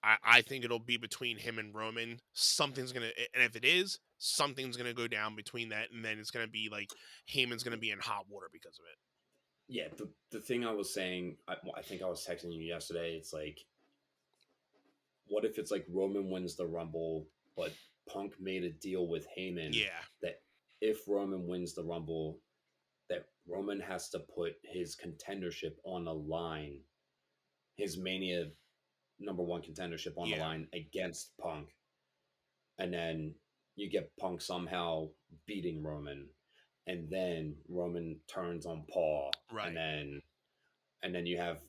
I think it'll be between him and Roman. Something's gonna, and if it is, something's gonna go down between that, and then it's gonna be like Heyman's gonna be in hot water because of it. Yeah, the thing I was saying, I think I was texting you yesterday. It's like, what if it's like Roman wins the Rumble, but Punk made a deal with Heyman that if Roman wins the Rumble, that Roman has to put his contendership on the line, his Mania #1 contendership on the line against Punk, and then you get Punk somehow beating Roman, and then Roman turns on Paul, right? And then you have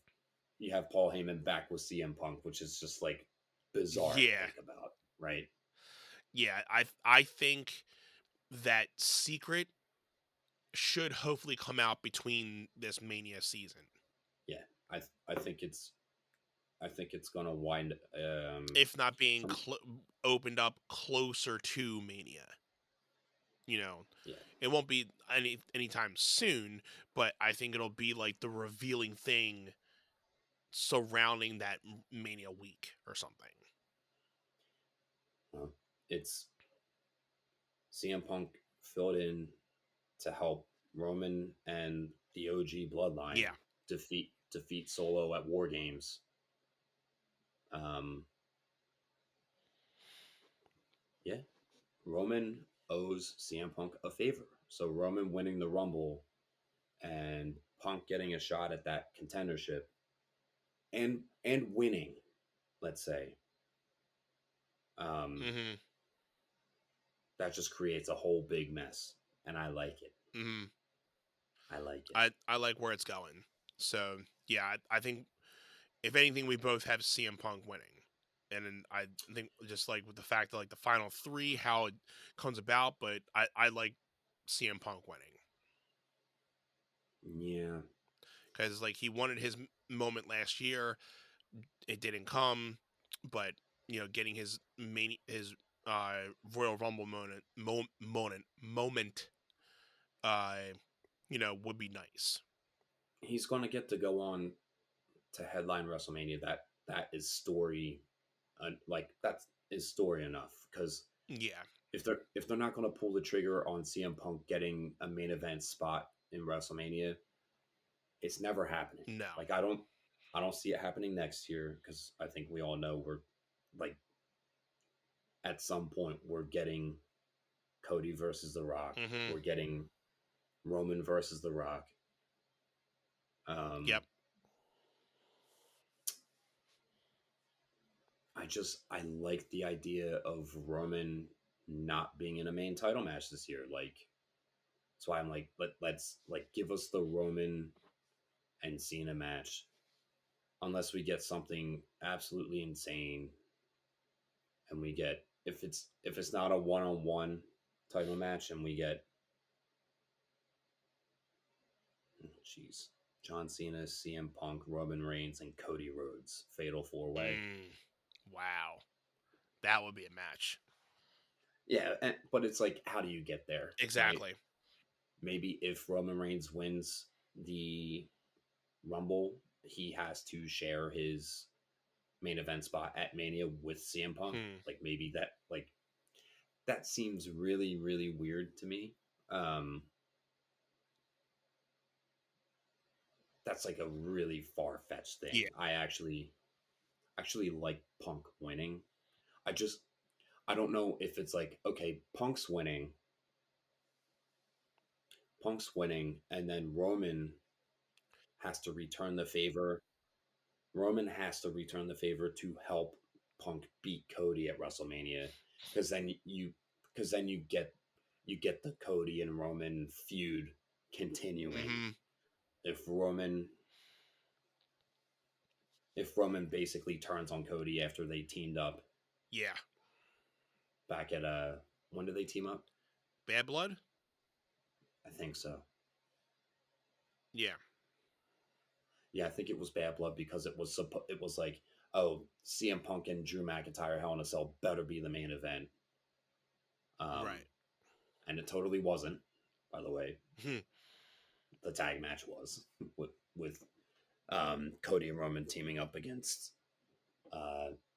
Paul Heyman back with CM Punk, which is just like bizarre to think about, right? Yeah, I think that secret should hopefully come out between this Mania season. Yeah, I think it's gonna wind if not being opened up closer to Mania. It won't be anytime soon, but I think it'll be like the revealing thing surrounding that Mania week or something. It's CM Punk filled in to help Roman and the OG Bloodline Yeah. defeat Solo at War Games. Yeah, Roman owes CM Punk a favor. So Roman winning the Rumble and Punk getting a shot at that contendership and winning, let's say, Mm-hmm. that just creates a whole big mess, and I like it. Mm-hmm. I like it. I like where it's going. So yeah, I think if anything, we both have CM Punk winning. And then I think just like with the fact that like the final three, how it comes about, but I like CM Punk winning. Yeah. Because like he wanted his moment last year, it didn't come, but you know, getting his Royal Rumble moment, you know, would be nice. He's going to get to go on to headline WrestleMania. That is story, like that is story enough. Because yeah, if they're not going to pull the trigger on CM Punk getting a main event spot in WrestleMania, it's never happening. no, Like I don't see it happening next year because I think we all know we're like at some point we're getting Cody versus The Rock. Mm-hmm. We're getting Roman versus The Rock. Yep. I like the idea of Roman not being in a main title match this year. Like, that's why I'm like, let's like give us the Roman and Cena match, unless we get something absolutely insane, and we get if it's not a 1-on-1 title match, and we get, jeez, John Cena, CM Punk, Roman Reigns, and Cody Rhodes fatal 4-way. Wow, that would be a match. Yeah, but it's like, how do you get there? Exactly. Right? Maybe if Roman Reigns wins the Rumble, he has to share his main event spot at Mania with CM Punk. Like maybe that seems really, really weird to me. That's like a really far-fetched thing. Yeah. I actually like Punk winning. I don't know if it's like, okay, Punk's winning, and then Roman has to return the favor. Roman has to return the favor to help Punk beat Cody at WrestleMania, because then you get the Cody and Roman feud continuing. Mm-hmm. If Roman basically turns on Cody after they teamed up. Yeah. Back at when did they team up? Bad Blood? I think so. Yeah. Yeah, I think it was Bad Blood because it was like, oh, CM Punk and Drew McIntyre Hell in a Cell better be the main event. Right. And it totally wasn't, by the way. The tag match was with Cody and Roman teaming up against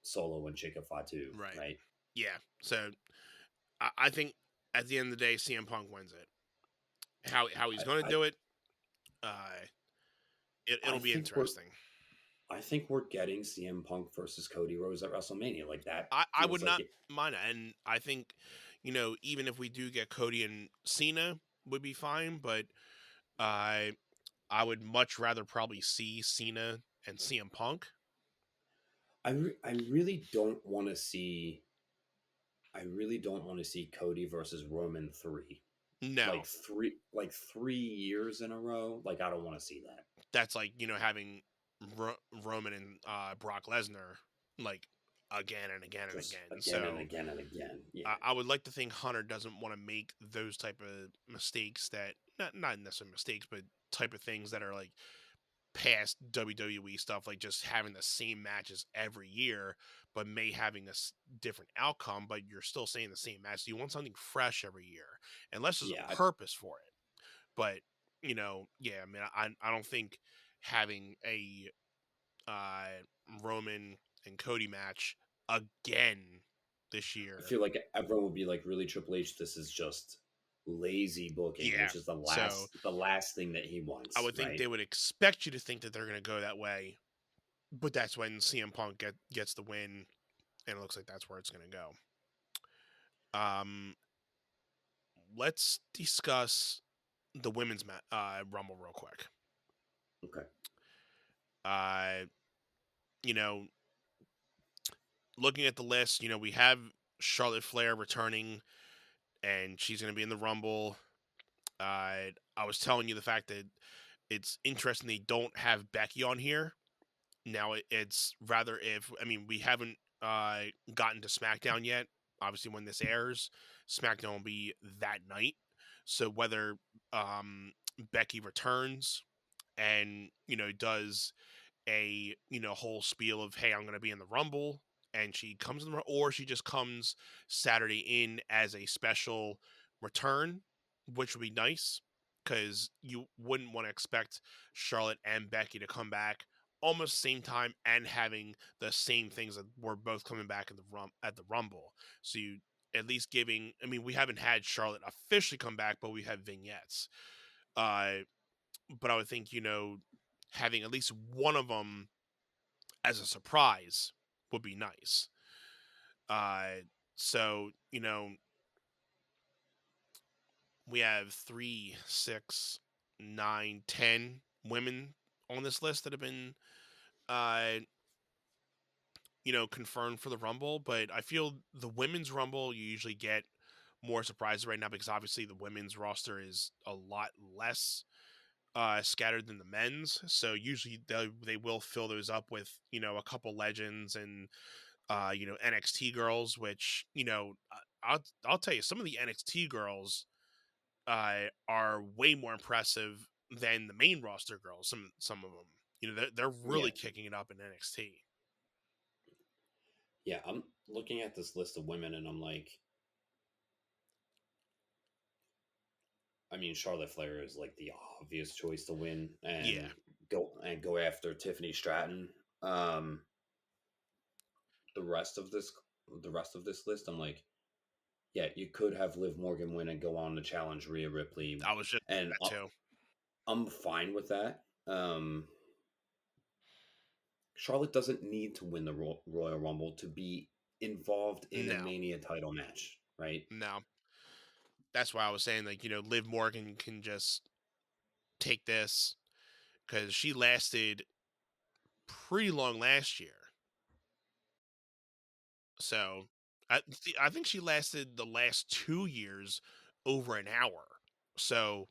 Solo and Chica Fatu. Right. Yeah. So I think at the end of the day, CM Punk wins it. How he's going to do it, it'll be interesting. I think we're getting CM Punk versus Cody Rhodes at WrestleMania like that. I would not mind it. And I think, you know, even if we do get Cody and Cena would be fine, but I would much rather probably see Cena and CM Punk. I really don't want to see Cody versus Roman 3. No. Like 3 years in a row. Like, I don't want to see that. That's like, you know, having Roman and Brock Lesnar like again and again and again. Again. Yeah. I would like to think Hunter doesn't want to make those type of mistakes that not necessarily mistakes, but type of things that are like past WWE stuff, like just having the same matches every year, but may having a different outcome, but you're still saying the same match. So you want something fresh every year, unless there's a purpose for it. But you know, yeah, I mean, I don't think having a Roman and Cody match again this year. I feel like everyone would be like, really, Triple H, this is just lazy booking, Yeah. which is the So last thing that he wants. I would think right? they would expect you to think that they're going to go that way, but that's when CM Punk gets the win, and it looks like that's where it's going to go. Let's discuss the women's Rumble real quick. Okay. You know, looking at the list, you know, we have Charlotte Flair returning, and she's going to be in the Rumble. I was telling you the fact that it's interesting they don't have Becky on here. Now it's rather we haven't gotten to SmackDown yet. Obviously, when this airs, SmackDown will be that night. So whether Becky returns and does a whole spiel of, hey, I'm going to be in the Rumble, and she comes in or she just comes Saturday in as a special return, which would be nice because you wouldn't want to expect Charlotte and Becky to come back almost the same time and having the same things that were both coming back at the Rumble. So you at least we haven't had Charlotte officially come back, but we have vignettes. But I would think, having at least one of them as a surprise would be nice. So, we have 3, 6, 9, 10 women on this list that have been, confirmed for the Rumble. But I feel the women's Rumble, you usually get more surprises right now because obviously the women's roster is a lot less scattered than the men's, so usually they will fill those up with a couple legends and NXT girls, which I'll tell you, some of the NXT girls are way more impressive than the main roster girls. Some of them, they're really kicking it up in NXT. Yeah, I'm looking at this list of women and I'm like, Charlotte Flair is like the obvious choice to win and go after Tiffany Stratton. The rest of this list, I'm like, yeah, you could have Liv Morgan win and go on to challenge Rhea Ripley, I was just and that too. I'm fine with that. Charlotte doesn't need to win the Royal Rumble to be involved in a Mania title match, right? No. That's why I was saying, like, Liv Morgan can just take this because she lasted pretty long last year. So I think she lasted the last 2 years over an hour. So,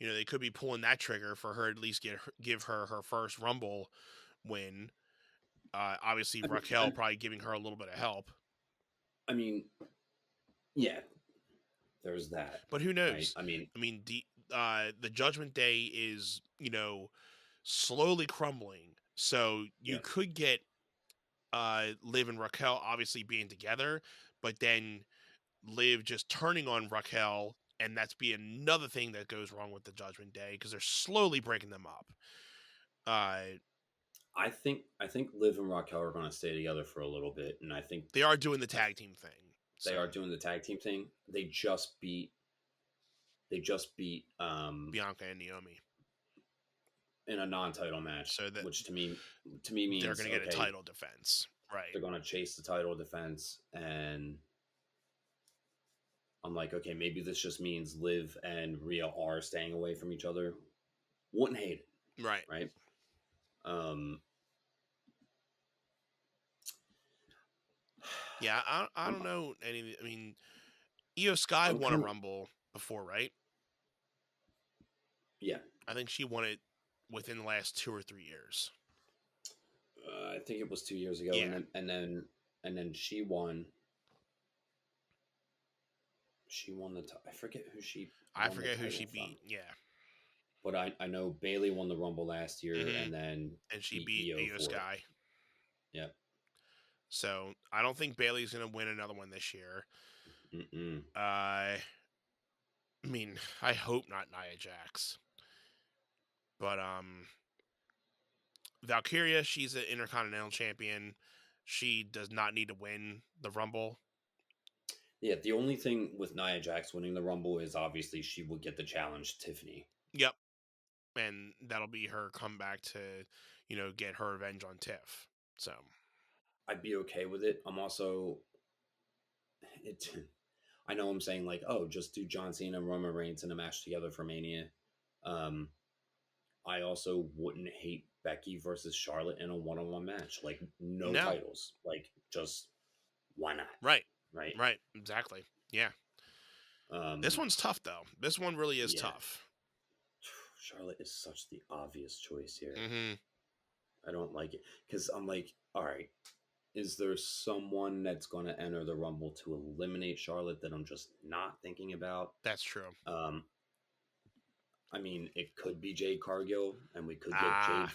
they could be pulling that trigger for her at least give her her first Rumble win. Obviously, Raquel probably giving her a little bit of help. Yeah, there's that. But who knows? Right? The Judgment Day is, slowly crumbling. So you could get Liv and Raquel obviously being together, but then Liv just turning on Raquel, and that's be another thing that goes wrong with the Judgment Day because they're slowly breaking them up. I think Liv and Raquel are going to stay together for a little bit, and I think they are doing the tag team thing. They are doing the tag team thing. They just beat Bianca and Naomi in a non-title match, so which to me means they're going to get a title defense. Right. They're going to chase the title defense, and I'm like, okay, maybe this just means Liv and Rhea are staying away from each other. Wouldn't hate it. Right. Right. Yeah, I don't know any. Io Sky won a Rumble before, right? Yeah. I think she won it within the last 2 or 3 years. I think it was 2 years ago, yeah. and then she won. She won the. I forget who she. I forget who she beat. Yeah. But I know Bayley won the Rumble last year, and she beat Io Sky. Yep. So I don't think Bayley's going to win another one this year. I hope not Nia Jax. But Valkyria, she's an Intercontinental Champion. She does not need to win the Rumble. Yeah, the only thing with Nia Jax winning the Rumble is obviously she would get the challenge to Tiffany. Yep. And that'll be her comeback to, get her revenge on Tiff. So I'd be okay with it. I'm also it. I know I'm saying like, oh, just do John Cena and Roman Reigns in a match together for Mania. I also wouldn't hate Becky versus Charlotte in a one-on-one match. Like no titles. Like just why not? Right. Right. Right. Exactly. Yeah. This one's tough though. This one really is tough. Charlotte is such the obvious choice here. Mm-hmm. I don't like it because I'm like, all right, is there someone that's going to enter the Rumble to eliminate Charlotte that I'm just not thinking about? That's true. I mean, it could be Jade Cargill, and we could get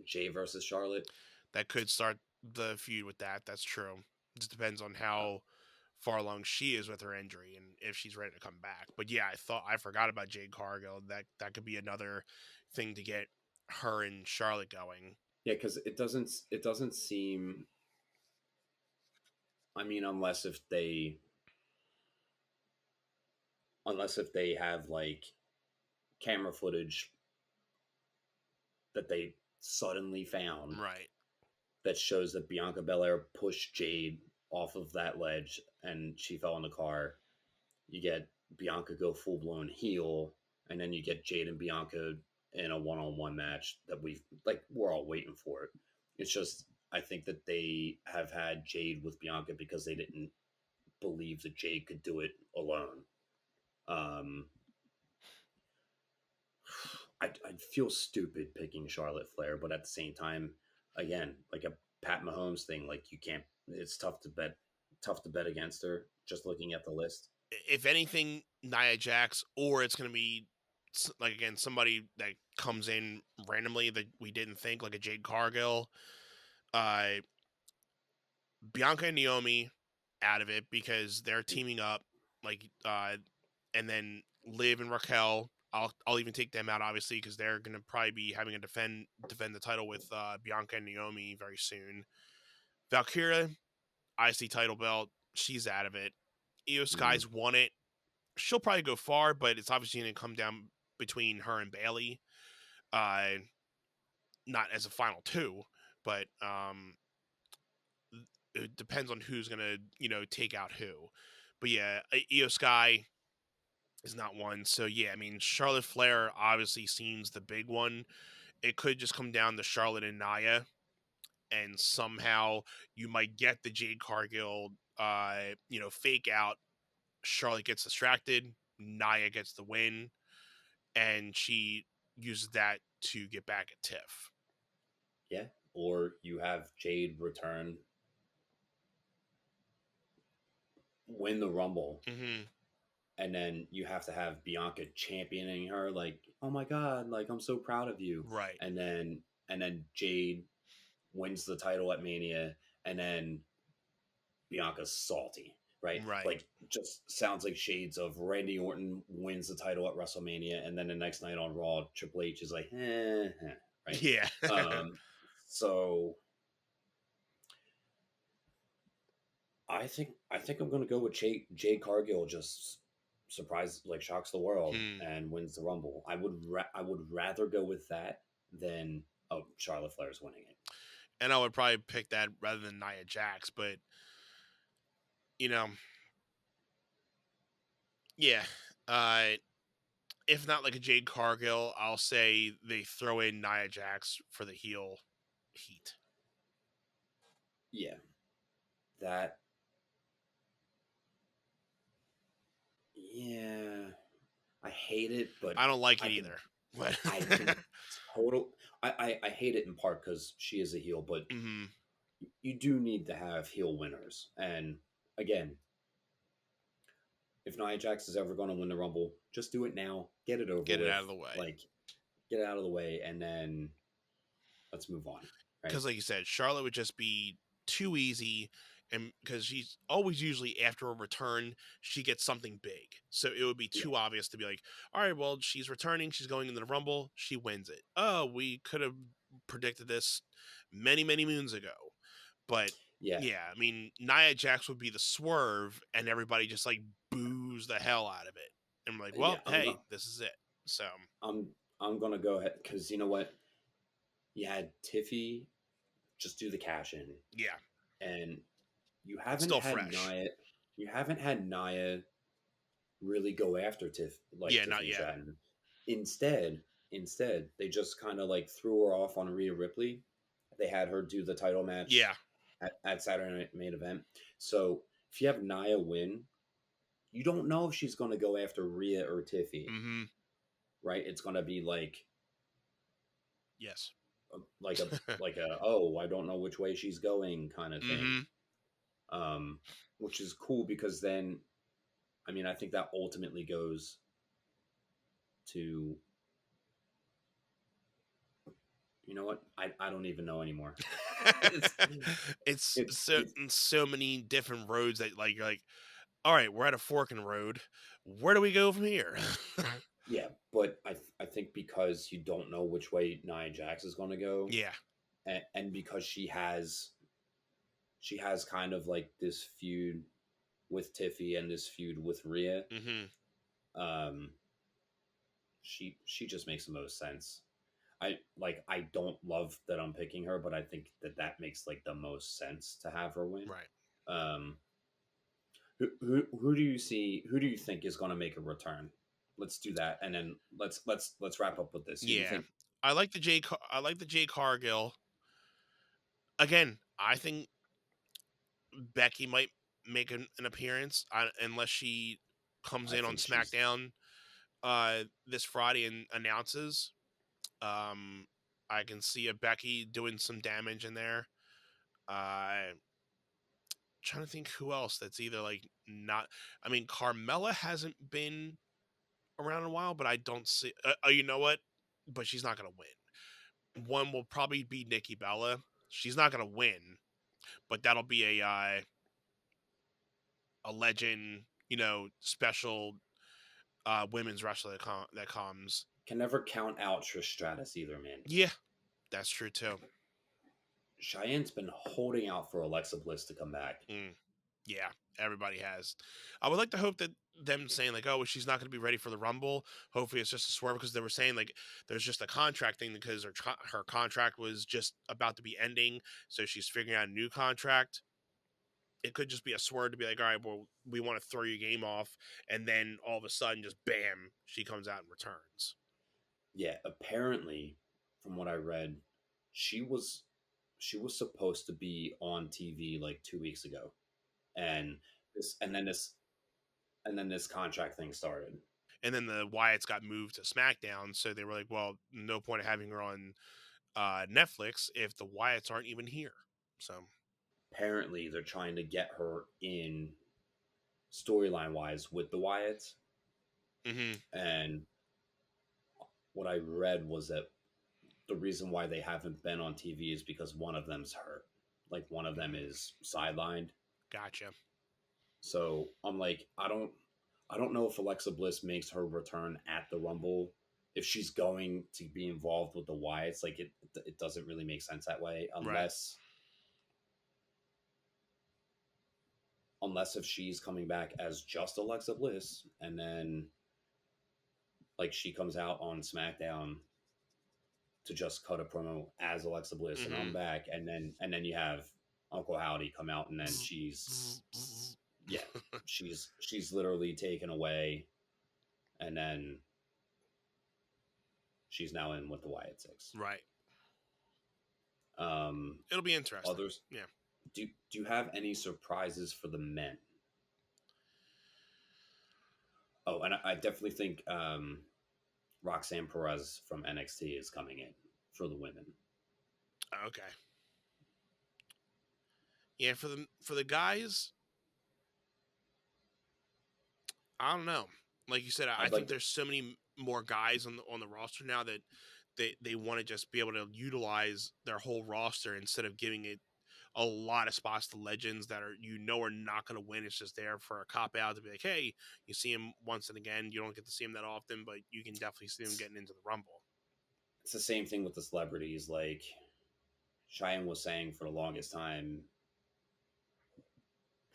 Jade versus Charlotte. That could start the feud with that. That's true. It just depends on how far along she is with her injury and if she's ready to come back. But yeah, I forgot about Jade Cargill. That could be another thing to get her and Charlotte going. Yeah, because it doesn't seem. I mean, unless if they have like camera footage that they suddenly found, right, that shows that Bianca Belair pushed Jade off of that ledge and she fell in the car. You get Bianca go full blown heel, and then you get Jade and Bianca in a one-on-one match that we're all waiting for it. It's just I think that they have had Jade with Bianca because they didn't believe that Jade could do it alone. I'd feel stupid picking Charlotte Flair, but at the same time, again, like a Pat Mahomes thing, like you can't. It's tough to bet against her. Just looking at the list. If anything, Nia Jax, or it's going to be like again somebody that comes in randomly that we didn't think, like a Jade Cargill, Bianca and Naomi out of it because they're teaming up, and then Liv and Raquel. I'll even take them out obviously because they're gonna probably be having to defend the title with Bianca and Naomi very soon. Valkyria, IC title belt, she's out of it. Io Sky's won it. She'll probably go far, but it's obviously gonna come down between her and Bayley. Not as a final two, but it depends on who's gonna take out who. But yeah, Io Sky is not one. So yeah, I mean Charlotte Flair obviously seems the big one. It could just come down to Charlotte and Nia, and somehow you might get the Jade Cargill fake out. Charlotte gets distracted, Nia gets the win, and she uses that to get back at Tiff. Yeah, or you have Jade return, win the Rumble, and then you have to have Bianca championing her, like, oh my god, like I'm so proud of you, right? And then Jade wins the title at Mania, and then Bianca's salty, right? Like, just sounds like shades of Randy Orton wins the title at WrestleMania, and then the next night on Raw, Triple H is like, right? Yeah. So I think I'm going to go with Jade Cargill. Just shocks the world and wins the Rumble. I would rather go with that than Charlotte Flair's winning it. And I would probably pick that rather than Nia Jax, but yeah. If not like a Jade Cargill, I'll say they throw in Nia Jax for the heel heat. Yeah. That. Yeah. I hate it, but I don't like it either. I hate it in part because she is a heel, but you do need to have heel winners. And again, if Nia Jax is ever going to win the Rumble, just do it now. Get it over with. Get it out of the way. Get it out of the way, and then let's move on. Because like you said, Charlotte would just be too easy, and because she's always usually after a return, she gets something big. So it would be too obvious to be like, all right, well, she's returning, she's going into the Rumble, she wins it. Oh, we could have predicted this many, many moons ago. But Yeah. Yeah, I mean, Nia Jax would be the swerve, and everybody just like boos the hell out of it. And I'm like, well, Yeah. hey, this is it. So I'm gonna go ahead because you know what? You had Tiffy just do the cash in, yeah, and you haven't still had fresh. Nia. You haven't had Nia really go after Yeah, not Tiffany yet. Stratton. Instead, they just kind of like threw her off on Rhea Ripley. They had her do the title match Yeah, at Saturday Night Main Event. So if you have Nia win, you don't know if she's going to go after Rhea or Tiffy, mm-hmm. right? It's going to be Yes. like a oh, I don't know which way she's going kind of thing. Mm-hmm. Which is cool because then, I mean, I think that ultimately goes to, you know what? I don't even know anymore. it's It's so many different roads that like you're like, all right, we're at a fork in the road. Where do we go from here? yeah, but I think because you don't know which way Nia Jax is going to go, Yeah. and because she has kind of like this feud with Tiffy and this feud with Rhea, Mm-hmm. She just makes the most sense. I don't love that I'm picking her, but I think that makes like the most sense to have her win. Right. Who do you see? Who do you think is going to make a return? Let's do that, and then let's wrap up with this. Who do you Yeah. think? I like the Jay Cargill. Again, I think Becky might make an appearance unless she comes I in on think she's SmackDown this Friday and announces. Um, I can see a Becky doing some damage in there. Trying to think who else that's either like not. I mean, Carmella hasn't been around in a while, but I don't see. You know what? But she's not gonna win. One will probably be Nikki Bella. She's not gonna win, but that'll be a legend, special women's wrestler that comes. can never count out Trish Stratus either, man. Yeah, that's true too. Cheyenne's been holding out for Alexa Bliss to come back. Yeah, everybody has. I would like to hope that them saying like, oh, well, she's not going to be ready for the Rumble. Hopefully, it's just a swerve because they were saying like there's just a contract thing because her contract was just about to be ending, so she's figuring out a new contract. It could just be a swerve to be like, all right, well, we want to throw your game off, and then all of a sudden, just bam, she comes out and returns. Yeah, apparently, from what I read, she was supposed to be on TV like 2 weeks ago, and this contract thing started. And then the Wyatts got moved to SmackDown, so they were like, well, no point of having her on Netflix if the Wyatts aren't even here. So Apparently, they're trying to get her in storyline wise with the Wyatts. And what I read was that the reason why they haven't been on TV is because one of them's hurt. Like one of them is sidelined. Gotcha. So I'm like, I don't know if Alexa Bliss makes her return at the Rumble. If she's going to be involved with the Wyatts, like it doesn't really make sense that way unless if she's coming back as just Alexa Bliss and then like she comes out on SmackDown to just cut a promo as Alexa Bliss and I'm back and then you have Uncle Howdy come out and then she's literally taken away and then she's now in with the Wyatt Six. Right. It'll be interesting. Others, yeah. Do you have any surprises for the men? Oh, and I definitely think Roxanne Perez from NXT is coming in for the women. Okay. Yeah, for the guys, I don't know. Like you said, I think there's so many more guys on the roster now that they want to just be able to utilize their whole roster instead of giving it a lot of spots to legends that are not going to win. It's just there for a cop out to be like, hey, you see him once and again. You don't get to see him that often, but you can definitely see him getting into the Rumble. It's the same thing with the celebrities. Like Cheyenne was saying for the longest time,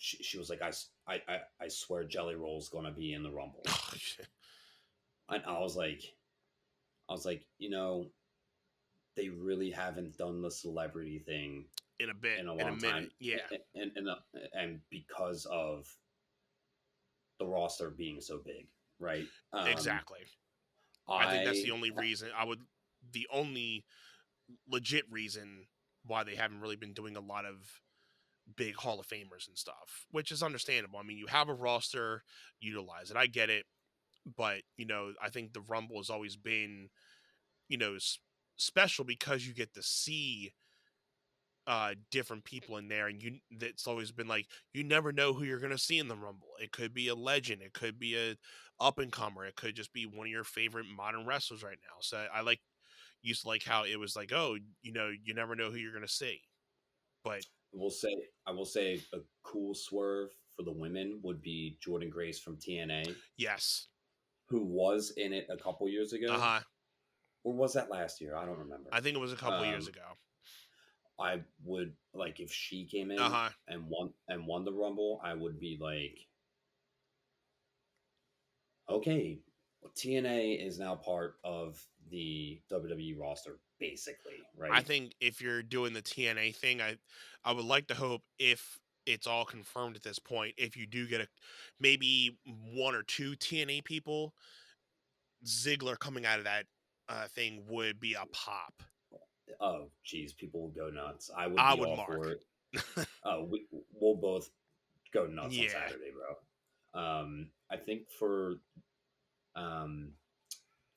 she was like, I swear Jelly Roll's gonna be in the Rumble. Oh, shit. And I was like, they really haven't done the celebrity thing In a bit, in a in a long minute, time, yeah, and because of the roster being so big, right? exactly. I think that's the only reason the only legit reason why they haven't really been doing a lot of big Hall of Famers and stuff, which is understandable. I mean, you have a roster, utilize it. I get it, but I think the Rumble has always been, special because you get to see different people in there, and that's always been like you never know who you're gonna see in the Rumble. It could be a legend, it could be a up and comer, it could just be one of your favorite modern wrestlers right now. So I used to like how it was like, oh, you never know who you're gonna see. But I will say a cool swerve for the women would be Jordan Grace from TNA. yes, Who was in it a couple years ago. Or was that last year? I don't remember. I think it was a couple years ago. I would like if she came in and won the Rumble, I would be like, okay, TNA is now part of the WWE roster, basically, right? I think if you're doing the TNA thing, I would like to hope, if it's all confirmed at this point, if you do get maybe one or two TNA people, Ziggler coming out of that thing would be a pop. Oh, geez, people would go nuts. I would be all for it. We'll both go nuts on Saturday, bro. I think I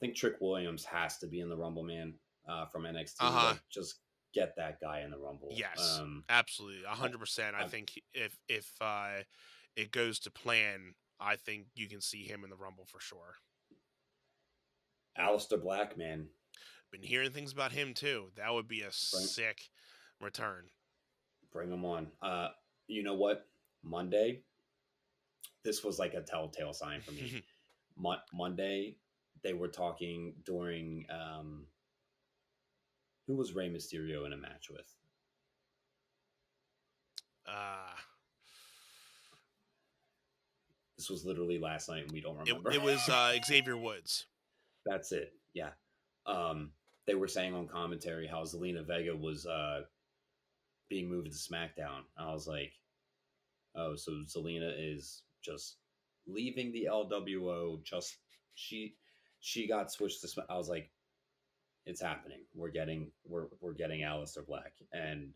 think Trick Williams has to be in the Rumble, man, from NXT. Like, just get that guy in the Rumble. Yes, absolutely, 100%. I think if it goes to plan, I think you can see him in the Rumble for sure. Aleister Black, man. Been hearing things about him too. That would be a sick return. Bring him on. You know what? Monday, this was like a telltale sign for me. Monday, they were talking during who was Rey Mysterio in a match with? This was literally last night, and we don't remember. It was Xavier Woods. That's it. Yeah. They were saying on commentary how Zelina Vega was being moved to SmackDown. I was like, oh, so Zelina is just leaving the LWO. Just she got switched to SmackDown. I was like, it's happening. We're getting Aleister Black, and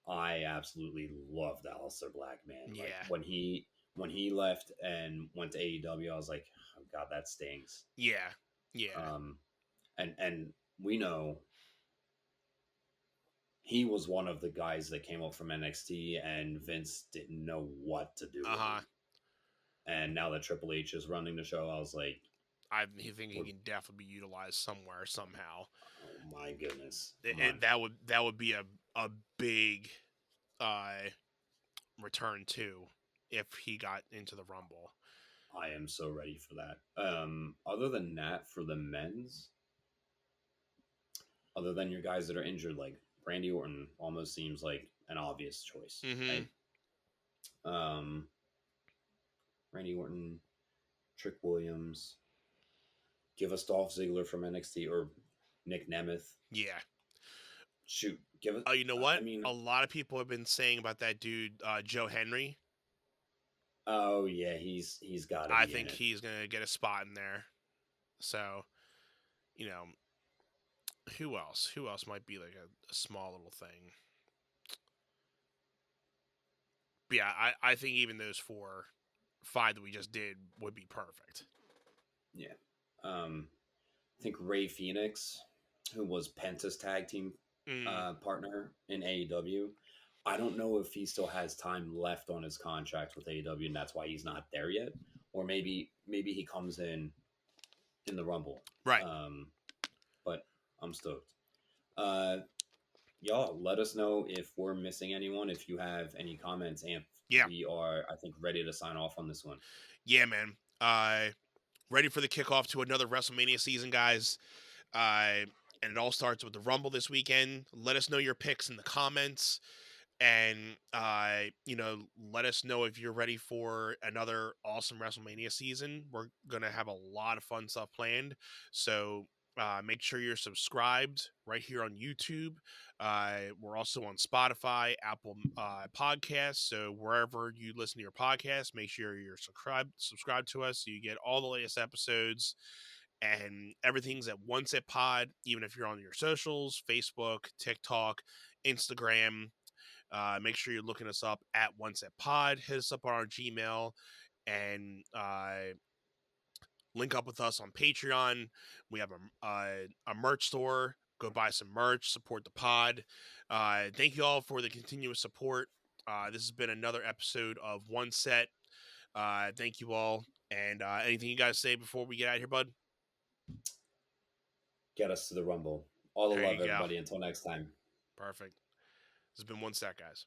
I absolutely loved Aleister Black, man. Yeah. Like, when he left and went to AEW, I was like, oh God, that stings. Yeah. And we know he was one of the guys that came up from NXT, and Vince didn't know what to do with him. And now that Triple H is running the show, I was like, I think he can definitely be utilized somewhere, somehow. Oh my goodness! That would be a big return too, if he got into the Rumble. I am so ready for that. Other than that, for the men's, other than your guys that are injured, like Randy Orton almost seems like an obvious choice. Mm-hmm. Right? Randy Orton, Trick Williams. Give us Dolph Ziggler from NXT or Nick Nemeth. Yeah. Shoot, give us. Oh, you know what? I mean, a lot of people have been saying about that dude, Joe Henry. Oh yeah, he's got it. I think he's gonna get a spot in there. So, who else? Who else might be like a small little thing? But yeah, I think even those 5 that we just did would be perfect. Yeah. I think Rey Fenix, who was Penta's tag team partner in AEW, I don't know if he still has time left on his contract with AEW, and that's why he's not there yet. Or maybe he comes in the Rumble. Right. But I'm stoked. Y'all, let us know if we're missing anyone. If you have any comments, and we are, I think, ready to sign off on this one. Yeah, man. Ready for the kickoff to another WrestleMania season, guys. And it all starts with the Rumble this weekend. Let us know your picks in the comments. And let us know if you're ready for another awesome WrestleMania season. We're gonna have a lot of fun stuff planned, so make sure you're subscribed right here on YouTube. We're also on Spotify, Apple Podcasts, so wherever you listen to your podcast, make sure you're subscribed to us so you get all the latest episodes. And everything's at One Set Pod, even if you're on your socials, Facebook, TikTok, Instagram. Make sure you're looking us up at One Set Pod. Hit us up on our Gmail and link up with us on Patreon. We have a merch store. Go buy some merch. Support the pod. Thank you all for the continuous support. This has been another episode of One Set. Thank you all. And anything you guys say before we get out of here, bud? Get us to the Rumble. All the There love, you go. everybody. Until next time. Perfect. This has been One Set, guys.